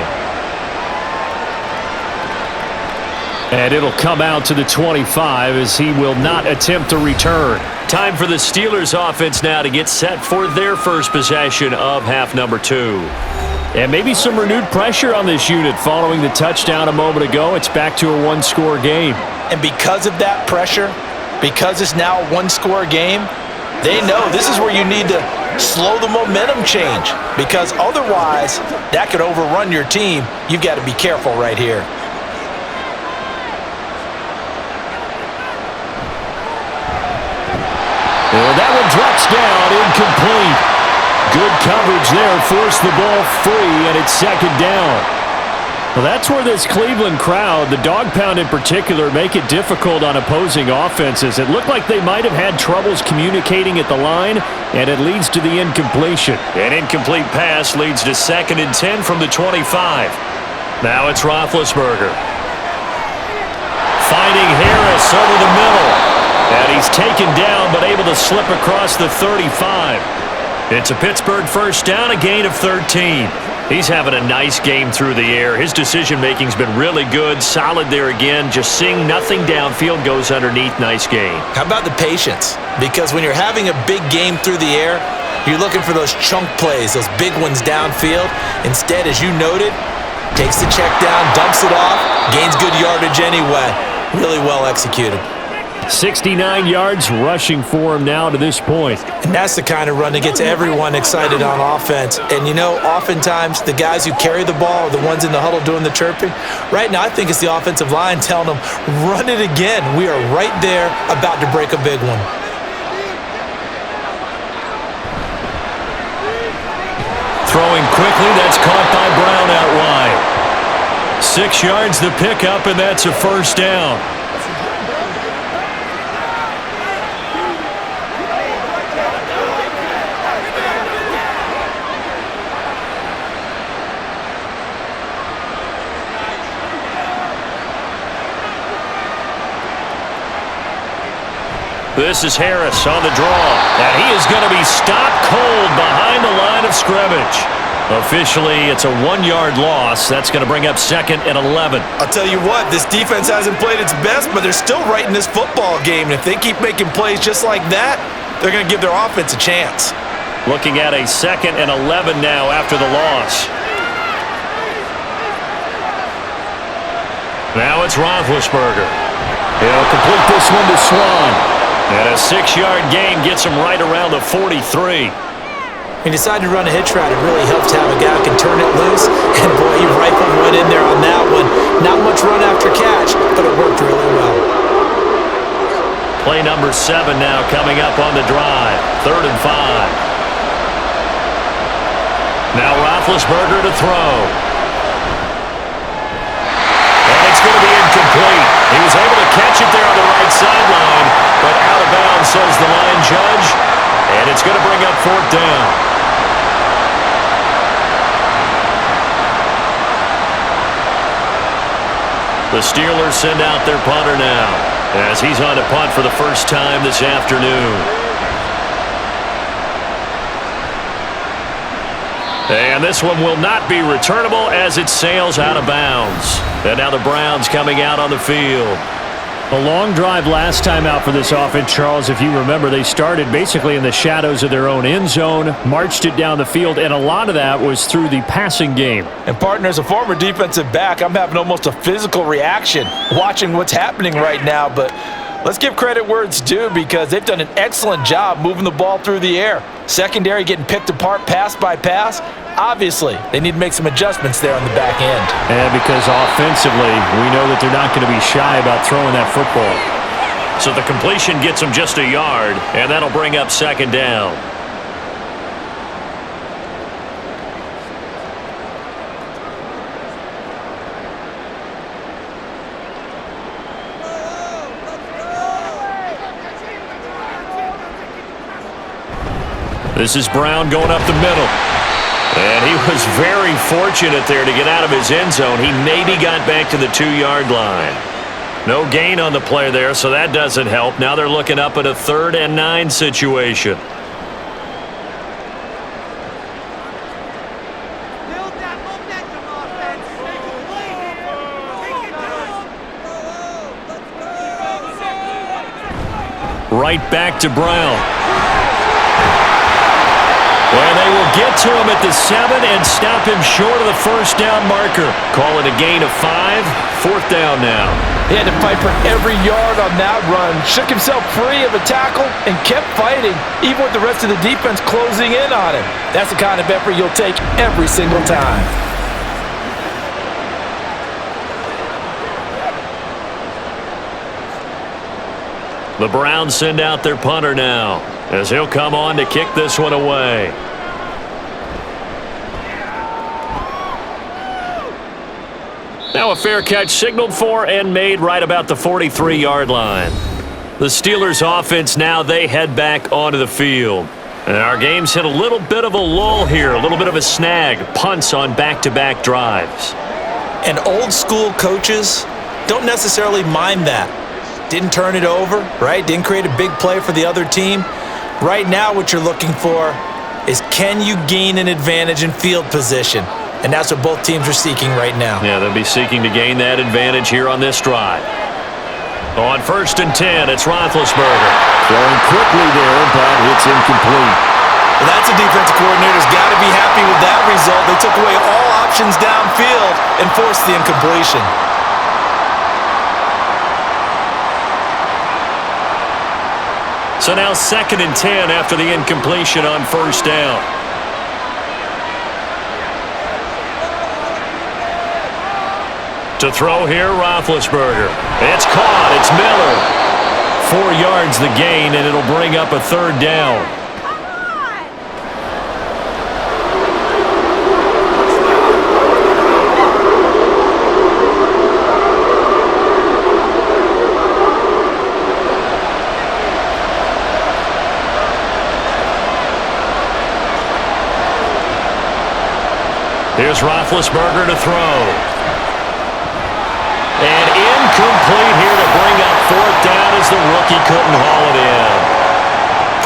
And it'll come out to the 25 as he will not attempt to return. Time for the Steelers offense now to get set for their first possession of half number 2. And maybe some renewed pressure on this unit following the touchdown a moment ago. It's back to a one-score game. And because of that pressure, because it's now a one-score game, they know this is where you need to slow the momentum change, because otherwise that could overrun your team. You've got to be careful right here. And that one drops down, incomplete. Good coverage there, forced the ball free, and it's second down. Well, that's where this Cleveland crowd, the dog pound in particular, make it difficult on opposing offenses. It looked like they might have had troubles communicating at the line, and it leads to the incompletion. An incomplete pass leads to 2nd and 10 from the 25. Now it's Roethlisberger. Finding Harris over the middle. And he's taken down, but able to slip across the 35. It's a Pittsburgh first down, a gain of 13. He's having a nice game through the air. His decision-making's been really good. Solid there again. Just seeing nothing downfield, goes underneath. Nice game. How about the patience? Because when you're having a big game through the air, you're looking for those chunk plays, those big ones downfield. Instead, as you noted, takes the check down, dumps it off, gains good yardage anyway. Really well executed. 69 yards rushing for him now to this point. And that's the kind of run that gets everyone excited on offense. And you know, oftentimes the guys who carry the ball are the ones in the huddle doing the chirping. Right now, I think it's the offensive line telling them, run it again. We are right there about to break a big one. Throwing quickly, that's caught by Brown out wide. 6 yards the pickup, and that's a first down. This is Harris on the draw, and he is going to be stopped cold behind the line of scrimmage. Officially, it's a 1-yard loss. That's going to bring up 2nd and 11. I'll tell you what, this defense hasn't played its best, but they're still right in this football game. And if they keep making plays just like that, they're going to give their offense a chance. Looking at a 2nd and 11 now after the loss. Now it's Roethlisberger. He'll complete this one to Swan. And a 6-yard gain gets him right around the 43. He decided to run a hitch route. It really helped to have a guy who can turn it loose. And boy, he rifled one in there on that one. Not much run after catch, but it worked really well. Play number 7 now coming up on the drive. 3rd and 5. Now Roethlisberger to throw. And it's going to be incomplete. He was able to catch it there on the right sideline, but out of bounds, says the line judge. And it's going to bring up 4th down. The Steelers send out their punter now, as he's on to punt for the first time this afternoon. And this one will not be returnable as it sails out of bounds. And now the Browns coming out on the field. A long drive last time out for this offense, Charles. If you remember, they started basically in the shadows of their own end zone, marched it down the field, and a lot of that was through the passing game. And partner, as a former defensive back, I'm having almost a physical reaction watching what's happening right now. But let's give credit where it's due, because they've done an excellent job moving the ball through the air. Secondary getting picked apart pass by pass. Obviously, they need to make some adjustments there on the back end. And because offensively, we know that they're not going to be shy about throwing that football. So the completion gets them just a yard, and that'll bring up 2nd down. This is Brown going up the middle. And he was very fortunate there to get out of his end zone. He maybe got back to the 2-yard line. No gain on the play there, so that doesn't help. Now they're looking up at a 3rd and 9 situation. Right back to Brown. And they will get to him at the 7 and stop him short of the first down marker. Call it a gain of 5. 4th down now. He had to fight for every yard on that run. Shook himself free of a tackle and kept fighting, even with the rest of the defense closing in on him. That's the kind of effort you'll take every single time. The Browns send out their punter now, as he'll come on to kick this one away. Now a fair catch signaled for and made right about the 43-yard line. The Steelers' offense now, they head back onto the field. And our game's hit a little bit of a lull here, a little bit of a snag. Punts on back-to-back drives. And old-school coaches don't necessarily mind that. Didn't turn it over, right? Didn't create a big play for the other team. Right now what you're looking for is, can you gain an advantage in field position? And that's what both teams are seeking right now. Yeah, they'll be seeking to gain that advantage here on this drive. On 1st and 10, it's Roethlisberger. Throwing quickly there, but it's incomplete. Well, that's a defensive coordinator's got to be happy with that result. They took away all options downfield and forced the incompletion. So now 2nd and 10 after the incompletion on 1st down. To throw here, Roethlisberger. It's caught. It's Miller. 4 yards the gain, and it'll bring up a 3rd down. Here's Roethlisberger to throw. And incomplete here to bring up 4th down as the rookie couldn't haul it in.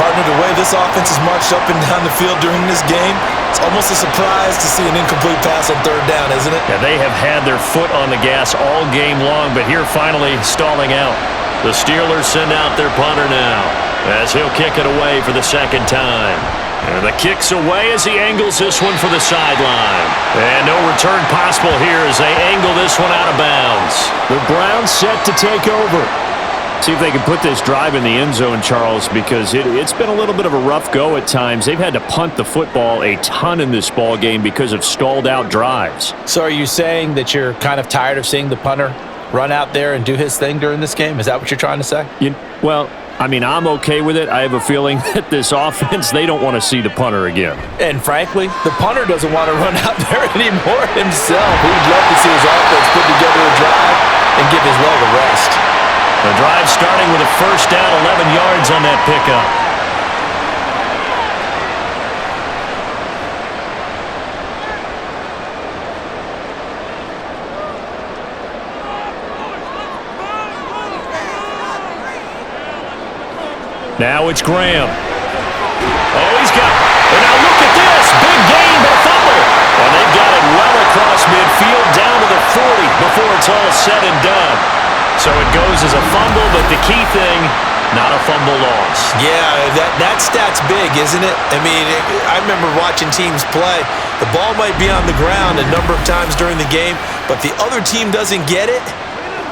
Partner, the way this offense has marched up and down the field during this game, it's almost a surprise to see an incomplete pass on 3rd down, isn't it? Yeah, they have had their foot on the gas all game long, but here finally stalling out. The Steelers send out their punter now, as he'll kick it away for the 2nd time. And the kick's away as he angles this one for the sideline. And no return possible here as they angle this one out of bounds. The Browns set to take over. See if they can put this drive in the end zone, Charles, because it's been a little bit of a rough go at times. They've had to punt the football a ton in this ball game because of stalled out drives. So are you saying that you're kind of tired of seeing the punter run out there and do his thing during this game? Is that what you're trying to say? Well, I mean, I'm okay with it. I have a feeling that this offense, they don't want to see the punter again. And frankly, the punter doesn't want to run out there anymore himself. He'd love to see his offense put together a drive and give his leg a rest. The drive starting with a 1st down, 11 yards on that pickup. Now it's Graham. Oh, he's got it. And now look at this. Big gain, but a fumble. And they've got it well across midfield down to the 40 before it's all said and done. So it goes as a fumble, but the key thing, not a fumble loss. Yeah, that stat's big, isn't it? I mean, I remember watching teams play. The ball might be on the ground a number of times during the game, but the other team doesn't get it.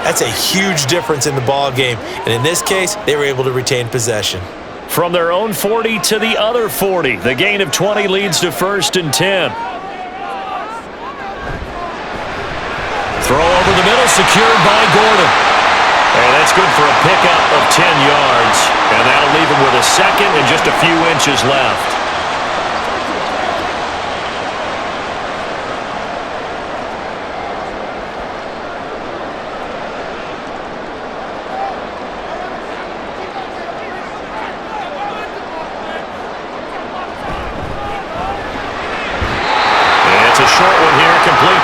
That's a huge difference in the ball game. And in this case, they were able to retain possession. From their own 40 to the other 40. The gain of 20 leads to 1st and 10. Throw over the middle, secured by Gordon. And that's good for a pickup of 10 yards. And that'll leave him with a 2nd and just a few inches left.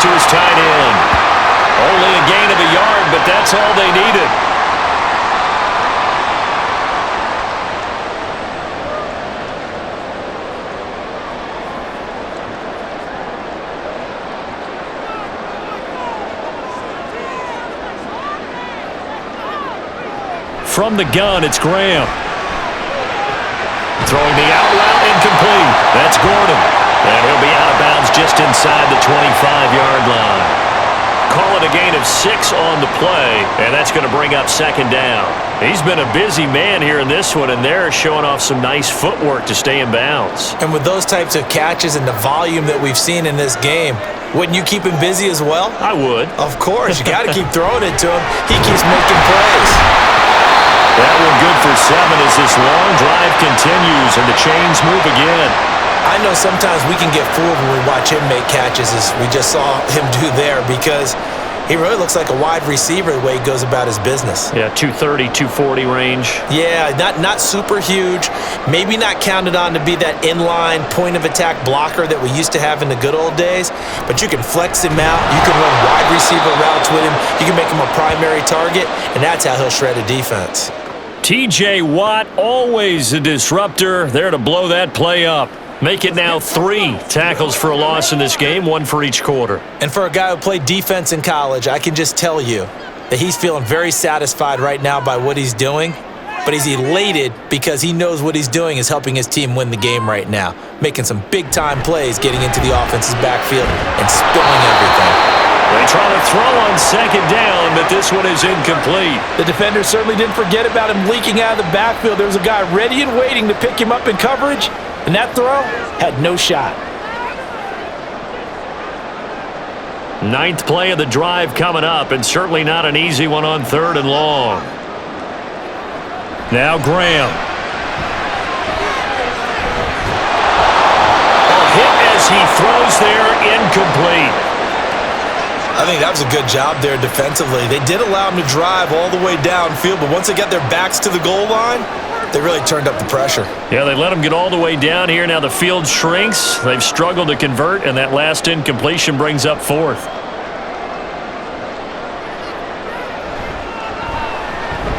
to his tight end. Only a gain of a yard, but that's all they needed. From the gun, it's Graham. Throwing the out route, incomplete. That's Gordon. And he'll be out of bounds just inside the 25-yard line. Call it a gain of 6 on the play, and that's going to bring up second down. He's been a busy man here in this one, and they're showing off some nice footwork to stay in bounds. And with those types of catches and the volume that we've seen in this game, wouldn't you keep him busy as well? I would. Of course. You got to keep throwing it to him. He keeps making plays. That one good for 7 as this long drive continues and the chains move again. I know sometimes we can get fooled when we watch him make catches, as we just saw him do there, because he really looks like a wide receiver the way he goes about his business. Yeah, 230, 240 range. Yeah, not super huge. Maybe not counted on to be that inline point-of-attack blocker that we used to have in the good old days, but you can flex him out. You can run wide receiver routes with him. You can make him a primary target, and that's how he'll shred a defense. T.J. Watt, always a disruptor, there to blow that play up. Make it now 3 tackles for a loss in this game, 1 for each quarter. And for a guy who played defense in college, I can just tell you that he's feeling very satisfied right now by what he's doing, but he's elated because he knows what he's doing is helping his team win the game right now, making some big-time plays, getting into the offense's backfield and spilling everything. They try to throw on second down, but this one is incomplete. The defender certainly didn't forget about him leaking out of the backfield. There was a guy ready and waiting to pick him up in coverage, and that throw had no shot. 9th play of the drive coming up, and certainly not an easy one on 3rd and long. Now Graham. A hit as he throws there, incomplete. I think that was a good job there defensively. They did allow him to drive all the way downfield, but once they got their backs to the goal line, they really turned up the pressure. Yeah, they let him get all the way down here. Now the field shrinks. They've struggled to convert, and that last incompletion brings up 4th.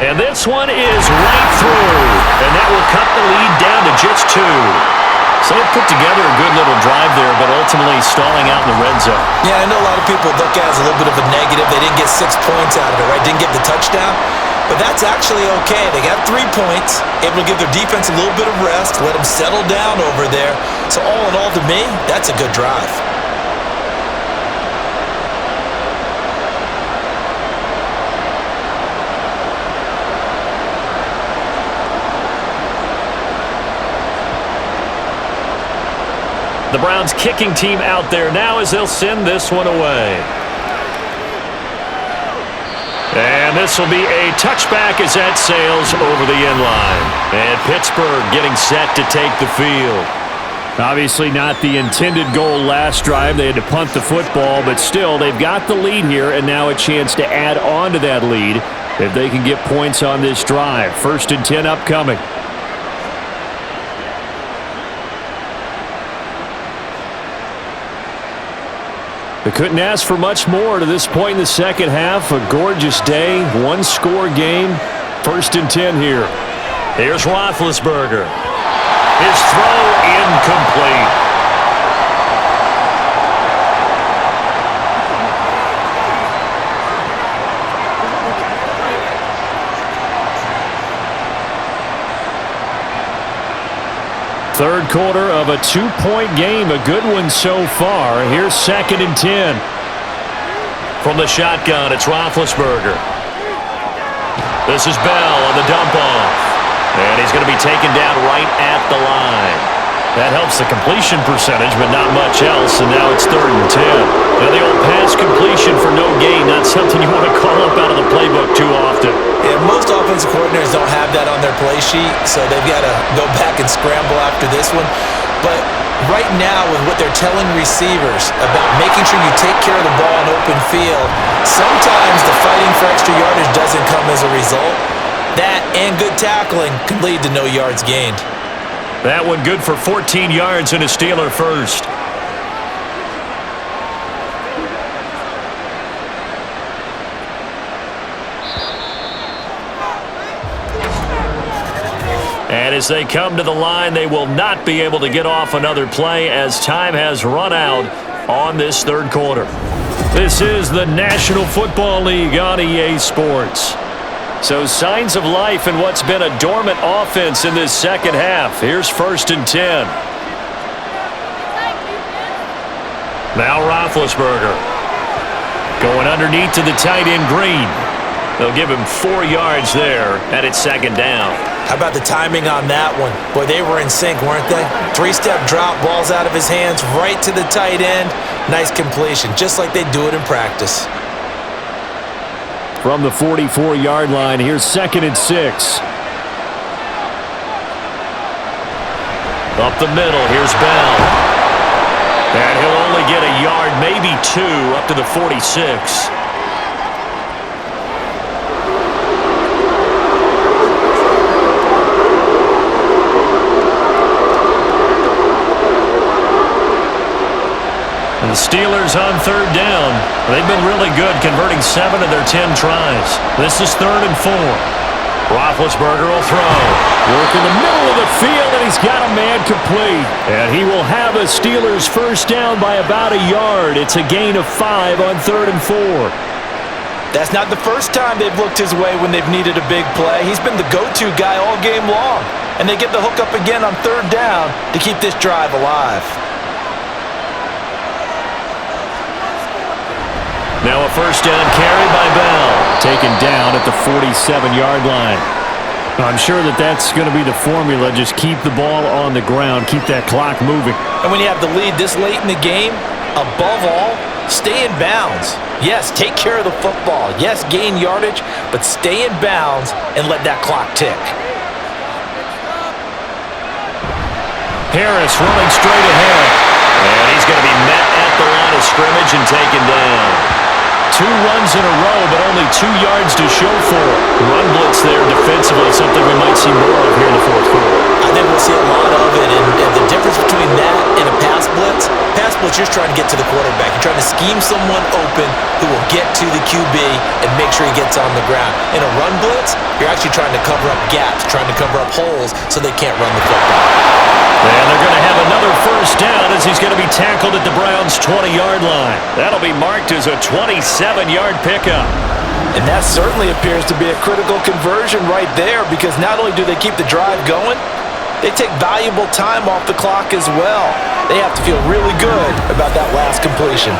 And this one is right through, and that will cut the lead down to just 2. So they put together a good little drive there, but ultimately stalling out in the red zone. Yeah, I know a lot of people look at it as a little bit of a negative. They didn't get 6 points out of it, right? Didn't get the touchdown. But that's actually okay. They got 3 points, able to give their defense a little bit of rest, let them settle down over there. So all in all, to me, that's a good drive. The Browns kicking team out there now as they'll send this one away. And this will be a touchback as that sails over the end line. And Pittsburgh getting set to take the field. Obviously not the intended goal last drive. They had to punt the football, but still they've got the lead here and now a chance to add on to that lead if they can get points on this drive. 1st and 10 upcoming. They couldn't ask for much more to this point in the second half. A gorgeous day, 1-score game. 1st and 10 here. Here's Roethlisberger. His throw incomplete. Third quarter of a 2-point game, a good one so far. Here's 2nd and 10. From the shotgun, it's Roethlisberger. This is Bell on the dump off. And he's going to be taken down right at the line. That helps the completion percentage, but not much else, and now it's 3rd and 10. Now the old pass completion for no gain, not something you want to call up out of the playbook too often. Yeah, most offensive coordinators don't have that on their play sheet, so they've got to go back and scramble after this one. But right now, with what they're telling receivers about making sure you take care of the ball in open field, sometimes the fighting for extra yardage doesn't come as a result. That and good tackling can lead to no yards gained. That one good for 14 yards and a Steeler first. And as they come to the line, they will not be able to get off another play as time has run out on this third quarter. This is the National Football League on EA Sports. So signs of life in what's been a dormant offense in this second half. Here's 1st and 10. Now Roethlisberger going underneath to the tight end Green. They'll give him 4 yards there, and it's 2nd down. How about the timing on that one? Boy, they were in sync, weren't they? 3-step drop, balls out of his hands, right to the tight end. Nice completion, just like they do it in practice. From the 44-yard line, here's 2nd and 6. Up the middle, here's Bell. And he'll only get a yard, maybe 2, up to the 46. The Steelers on 3rd down. They've been really good, converting 7 of their 10 tries. This is 3rd and 4. Roethlisberger will throw. Work in the middle of the field, and he's got a man complete. And he will have a Steelers first down by about a yard. It's a gain of 5 on 3rd and 4. That's not the first time they've looked his way when they've needed a big play. He's been the go-to guy all game long. And they get the hook up again on 3rd down to keep this drive alive. Now a first down carry by Bell. Taken down at the 47-yard line. I'm sure that's going to be the formula. Just keep the ball on the ground. Keep that clock moving. And when you have the lead this late in the game, above all, stay in bounds. Yes, take care of the football. Yes, gain yardage, but stay in bounds and let that clock tick. Harris running straight ahead. And he's going to be met at the line of scrimmage and taken down. 2 runs in a row, but only 2 yards to show for it. Run blitz there defensively, something we might see more of here in the 4th quarter. I think we'll see a lot of it, and the difference between that and a pass blitz, you're trying to get to the quarterback. You're trying to scheme someone open who will get to the QB and make sure he gets on the ground. In a run blitz, you're actually trying to cover up gaps, trying to cover up holes so they can't run the football. And they're going to have another first down as he's going to be tackled at the Browns' 20-yard line. That'll be marked as a 27-yard pickup. And that certainly appears to be a critical conversion right there, because not only do they keep the drive going, they take valuable time off the clock as well. They have to feel really good about that last completion.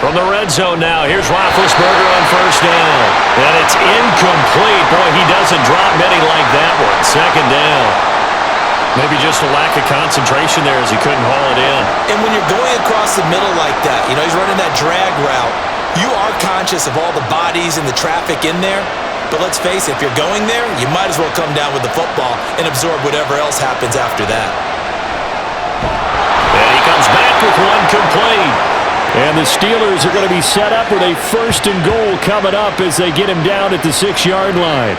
From the red zone now, here's Roethlisberger on first down. And it's incomplete. Boy, he doesn't drop many like that one. 2nd down. Maybe just a lack of concentration there as he couldn't haul it in. And when you're going across the middle like that, he's running that drag route, you are conscious of all the bodies and the traffic in there. But let's face it, if you're going there, you might as well come down with the football and absorb whatever else happens after that. And he comes back with one complete. And the Steelers are going to be set up with a 1st and goal coming up as they get him down at the 6-yard line.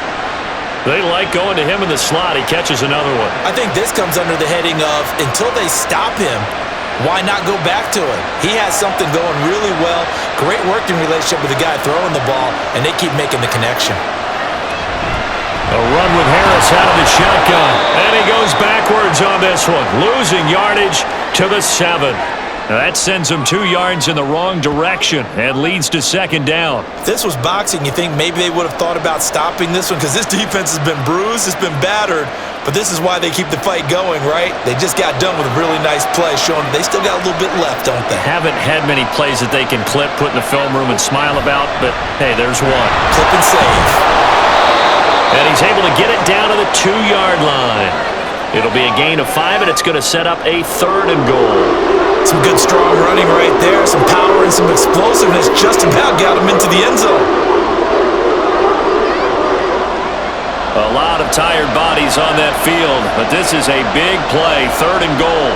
They like going to him in the slot. He catches another one. I think this comes under the heading of, until they stop him, why not go back to him? He has something going really well. Great working relationship with the guy throwing the ball, and they keep making the connection. A run with Harris out of the shotgun. And he goes backwards on this one. Losing yardage to the 7. Now that sends him 2 yards in the wrong direction and leads to 2nd down. If this was boxing, you think maybe they would have thought about stopping this one, because this defense has been bruised, it's been battered, but this is why they keep the fight going, right? They just got done with a really nice play, showing they still got a little bit left, don't they? Haven't had many plays that they can clip, put in the film room, and smile about, but hey, there's one. Clip and save. And he's able to get it down to the 2-yard line. It'll be a gain of 5, and it's going to set up a 3rd and goal. Some good strong running right there, some power and some explosiveness, just about got him into the end zone. A lot of tired bodies on that field, but this is a big play, 3rd and goal.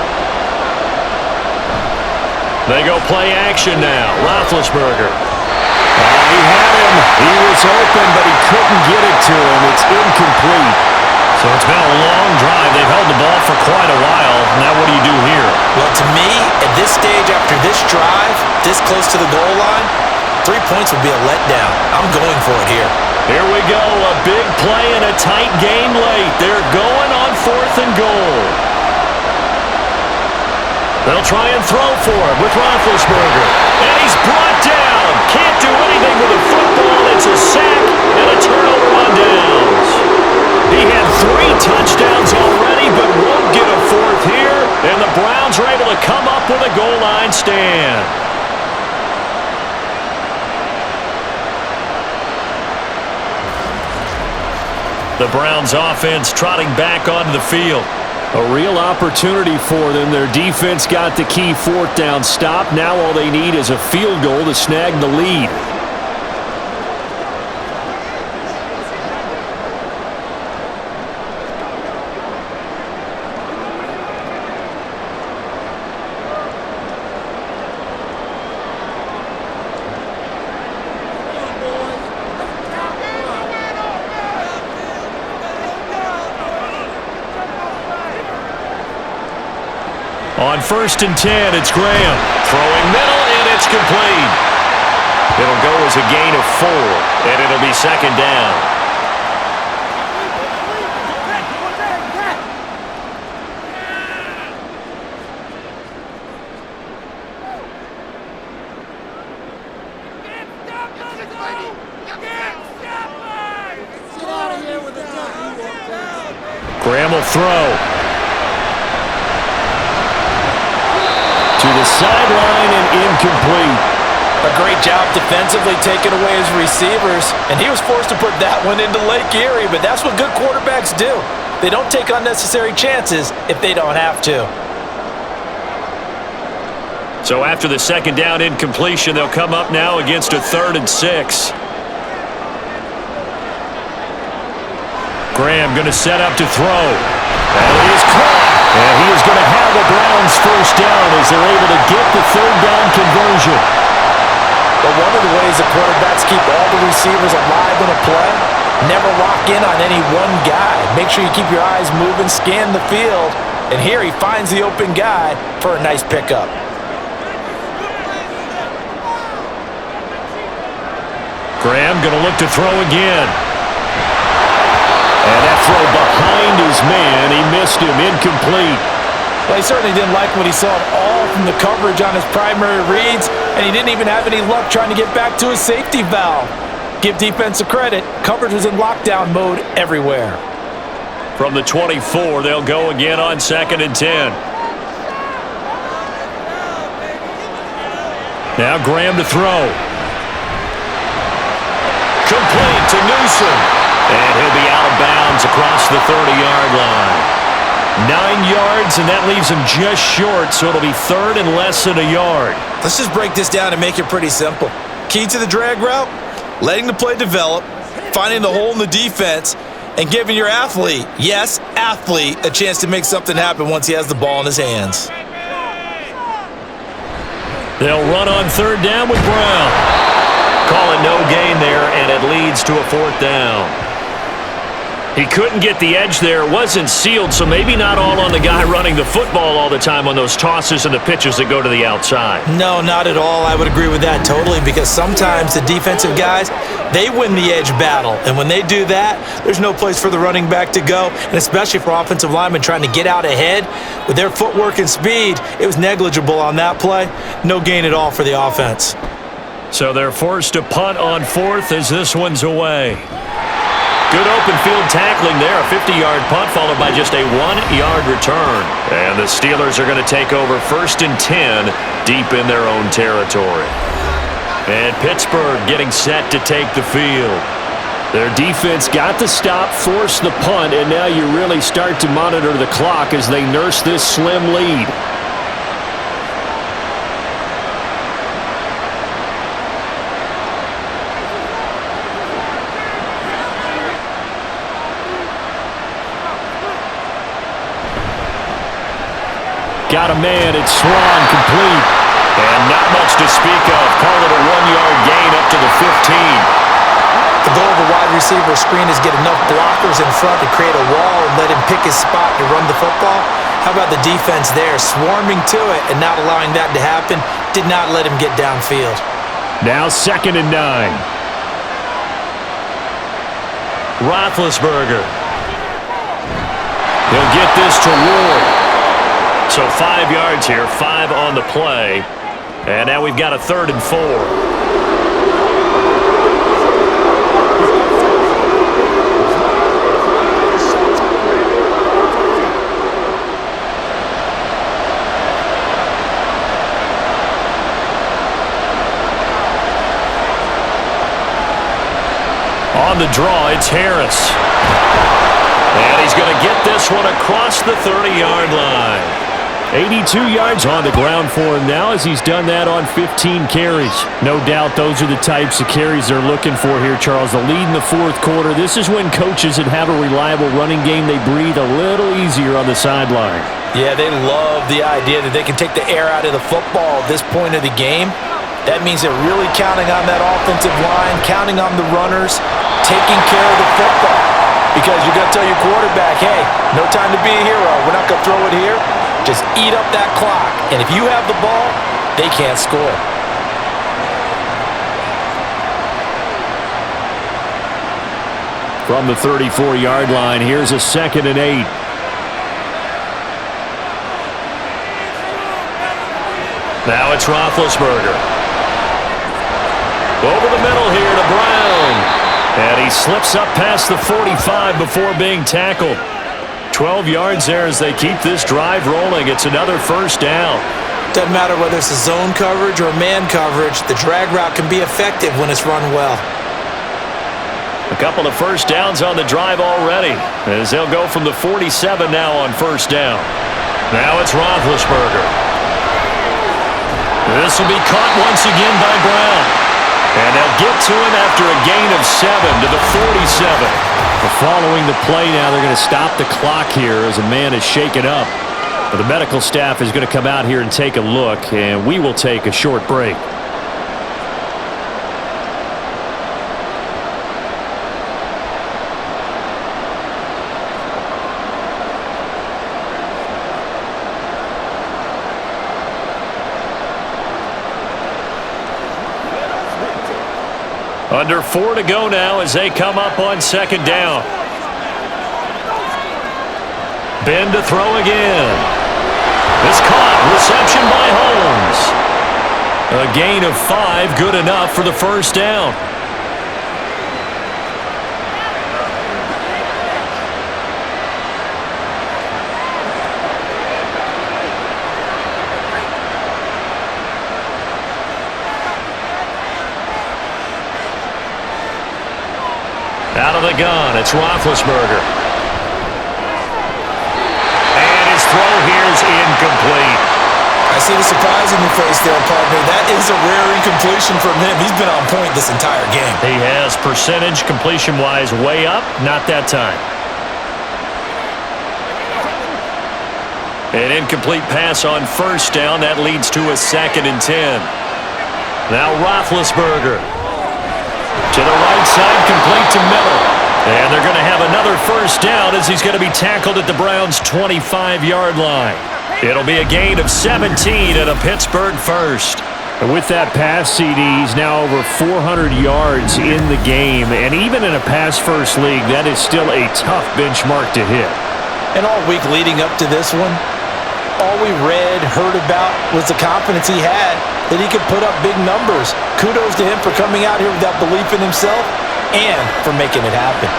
They go play action now. Roethlisberger. He had him. He was open, but he couldn't get it to him. It's incomplete. So it's been a long drive. They've held the ball for quite a while. Now what do you do here? Well, to me, at this stage after this drive, this close to the goal line, 3 points would be a letdown. I'm going for it here. Here we go. A big play and a tight game late. They're going on 4th and goal. They'll try and throw for it with Roethlisberger. And he's brought down. Can't do anything with the football. It's a sack and a turnover on downs. He had 3 touchdowns already, but won't get a 4th here. And the Browns are able to come up with a goal line stand. The Browns offense trotting back onto the field. A real opportunity for them. Their defense got the key 4th down stop. Now all they need is a field goal to snag the lead. On 1st and 10, it's Graham. Throwing middle, and it's complete. It'll go as a gain of 4, and it'll be 2nd down. Graham will throw. To the sideline and incomplete. A great job defensively taking away his receivers, and he was forced to put that one into Lake Erie, but that's what good quarterbacks do. They don't take unnecessary chances if they don't have to. So after the 2nd down incompletion, they'll come up now against a 3rd and 6. Graham going to set up to throw. And he is caught. And he is going to have the Browns 1st down as they're able to get the 3rd down conversion. But one of the ways that quarterbacks keep all the receivers alive in a play, never lock in on any one guy. Make sure you keep your eyes moving, scan the field, and here he finds the open guy for a nice pickup. Graham going to look to throw again. And that throw behind his man, he missed him, incomplete. Well, he certainly didn't like what he saw at all from the coverage on his primary reads, and he didn't even have any luck trying to get back to his safety valve. Give defense a credit. Coverage was in lockdown mode everywhere. From the 24, they'll go again on 2nd and 10. Now Graham to throw. Complete to Newsom. And he'll be out of bounds across the 30-yard line. 9 yards, and that leaves him just short, so it'll be 3rd and less than a yard. Let's just break this down and make it pretty simple. Key to the drag route, letting the play develop, finding the hole in the defense, and giving your athlete, yes, athlete, a chance to make something happen once he has the ball in his hands. They'll run on 3rd down with Brown. Call it no gain there, and it leads to a 4th down. He couldn't get the edge there. It wasn't sealed, so maybe not all on the guy running the football all the time on those tosses and the pitches that go to the outside. No, not at all. I would agree with that totally, because sometimes the defensive guys, they win the edge battle. And when they do that, there's no place for the running back to go, and especially for offensive linemen trying to get out ahead. With their footwork and speed, it was negligible on that play. No gain at all for the offense. So they're forced to punt on 4th as this one's away. Good open field tackling there. A 50-yard punt followed by just a 1-yard return. And the Steelers are going to take over 1st and 10 deep in their own territory. And Pittsburgh getting set to take the field. Their defense got the stop, forced the punt, and now you really start to monitor the clock as they nurse this slim lead. Got a man, it's Swan, complete. And not much to speak of. Call it a 1-yard gain up to the 15. To go over wide receiver screen is get enough blockers in front to create a wall and let him pick his spot to run the football. How about the defense there, swarming to it and not allowing that to happen? Did not let him get downfield. Now 2nd and 9. Roethlisberger. He'll get this to Ward. So 5 yards here, 5 on the play. And now we've got a 3rd and 4. On the draw, it's Harris. And he's going to get this one across the 30-yard line. 82 yards on the ground for him now as he's done that on 15 carries. No doubt those are the types of carries they're looking for here, Charles. The lead in the 4th quarter. This is when coaches that have a reliable running game, they breathe a little easier on the sideline. Yeah, they love the idea that they can take the air out of the football at this point of the game. That means they're really counting on that offensive line, counting on the runners, taking care of the football. Because you're going to tell your quarterback, hey, no time to be a hero. We're not going to throw it here. Just eat up that clock. And if you have the ball, they can't score. From the 34-yard line, here's a 2nd and 8. Now it's Roethlisberger. Over the middle here to Brown. And he slips up past the 45 before being tackled. 12 yards there as they keep this drive rolling. It's another 1st down. Doesn't matter whether it's a zone coverage or man coverage, the drag route can be effective when it's run well. A couple of 1st downs on the drive already as they'll go from the 47 now on 1st down. Now it's Roethlisberger. This will be caught once again by Brown. And they'll get to him after a gain of 7 to the 47. Following the play now, they're going to stop the clock here as a man is shaken up. But the medical staff is going to come out here and take a look, and we will take a short break. Under 4 to go now as they come up on 2nd down. Ben to throw again. It's caught. Reception by Holmes. A gain of 5, good enough for the 1st down. Out of the gun, it's Roethlisberger. And his throw here is incomplete. I see the surprise in your face there, partner. That is a rare incompletion from him. He's been on point this entire game. He has percentage completion-wise way up, not that time. An incomplete pass on 1st down. That leads to a 2nd and 10. Now Roethlisberger. To the right side, complete to Miller. And they're going to have another 1st down as he's going to be tackled at the Browns' 25-yard line. It'll be a gain of 17 and a Pittsburgh 1st. And with that pass, CD, he's now over 400 yards in the game. And even in a pass-first league, that is still a tough benchmark to hit. And all week leading up to this one, all we read, heard about was the confidence he had that he could put up big numbers. Kudos to him for coming out here with that belief in himself and for making it happen.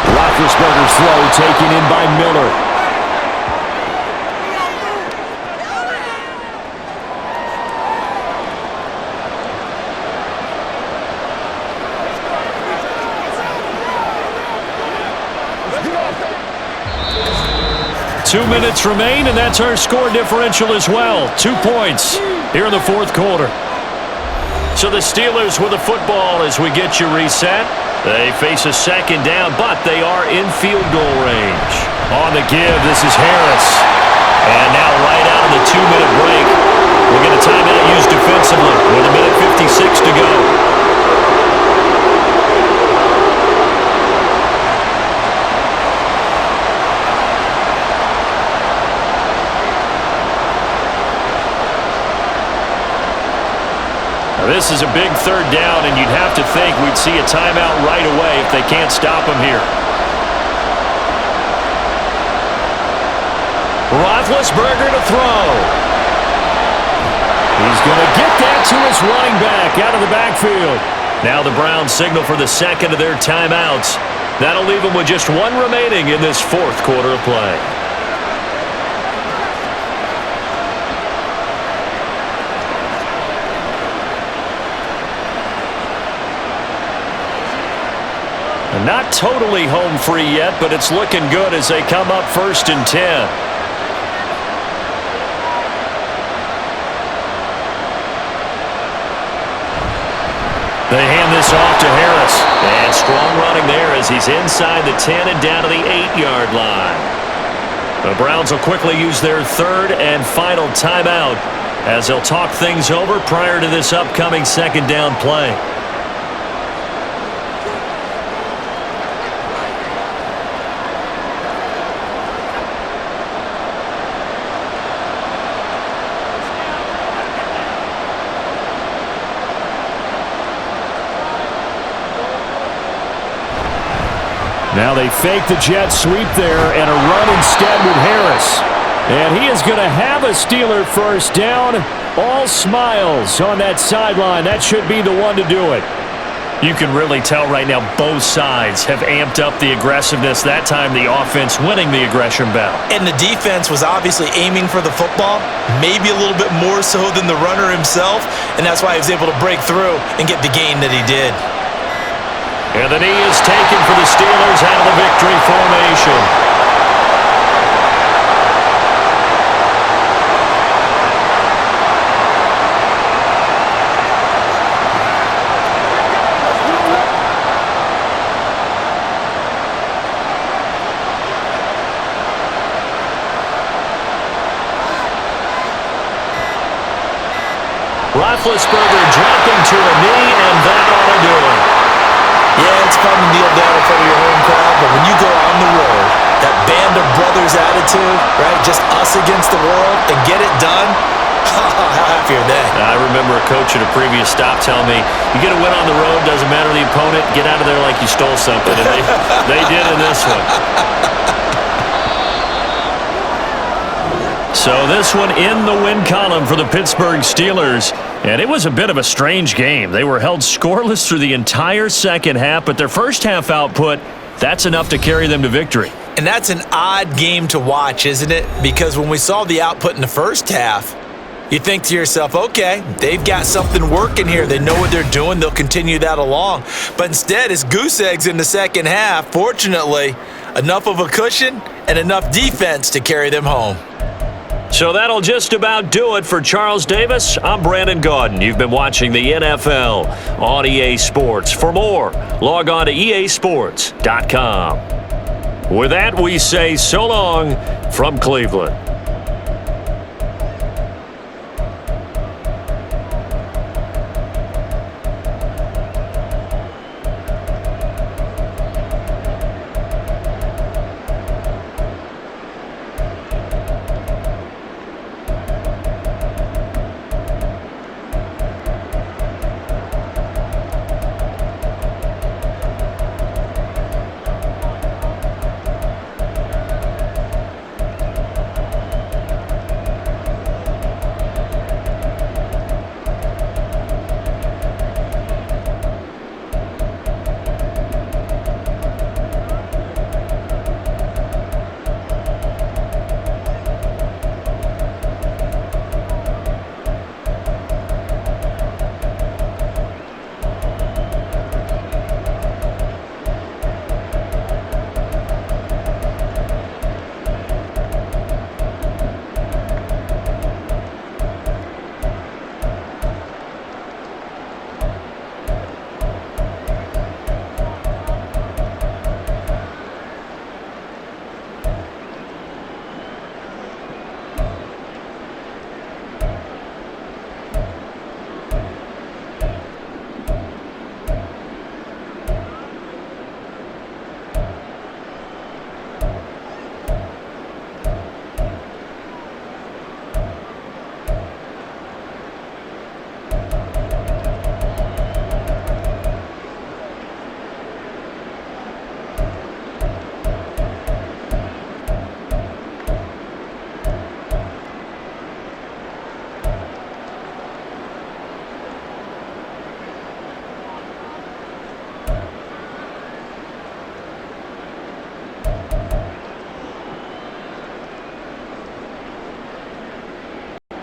Roethlisberger's throw taken in by Miller. Two minutes remain, and that's our score differential as well. 2 points here in the 4th quarter. So the Steelers with the football as we get you reset. They face a 2nd down, but they are in field goal range. On the give, this is Harris. And now right out of the 2-minute break, we'll get a timeout used defensively with 1:56 to go. This is a big third down, and you'd have to think we'd see a timeout right away if they can't stop him here. Roethlisberger to throw. He's going to get that to his running back out of the backfield. Now the Browns signal for the second of their timeouts. That'll leave them with just one remaining in this fourth quarter of play. Not totally home free yet, but it's looking good as they come up 1st and 10. They hand this off to Harris. And strong running there as he's inside the 10 and down to the 8-yard line. The Browns will quickly use their third and final timeout as they'll talk things over prior to this upcoming second down play. Now they fake the jet sweep there and a run instead with Harris. And he is going to have a Steeler first down. All smiles on that sideline. That should be the one to do it. You can really tell right now both sides have amped up the aggressiveness. That time the offense winning the aggression battle. And the defense was obviously aiming for the football, maybe a little bit more so than the runner himself. And that's why he was able to break through and get the gain that he did. And the knee is taken for the Steelers out of the victory formation. Roethlisberger dropping to a knee, and that ought to do it. Yeah, it's fun to kneel down in front of your home crowd, but when you go on the road, that band of brothers attitude, right, just us against the world, and get it done, how happy are they? I remember a coach at a previous stop telling me, you get a win on the road, doesn't matter the opponent, get out of there like you stole something, and they did in this one. So this one in the win column for the Pittsburgh Steelers. And it was a bit of a strange game. They were held scoreless through the entire second half, but their first half output, that's enough to carry them to victory. And that's an odd game to watch, isn't it? Because when we saw the output in the first half, you think to yourself, okay, they've got something working here. They know what they're doing. They'll continue that along. But instead, it's goose eggs in the second half. Fortunately, enough of a cushion and enough defense to carry them home. So that'll just about do it for Charles Davis. I'm Brandon Gaudin. You've been watching the NFL on EA Sports. For more, log on to easports.com. With that, we say so long from Cleveland.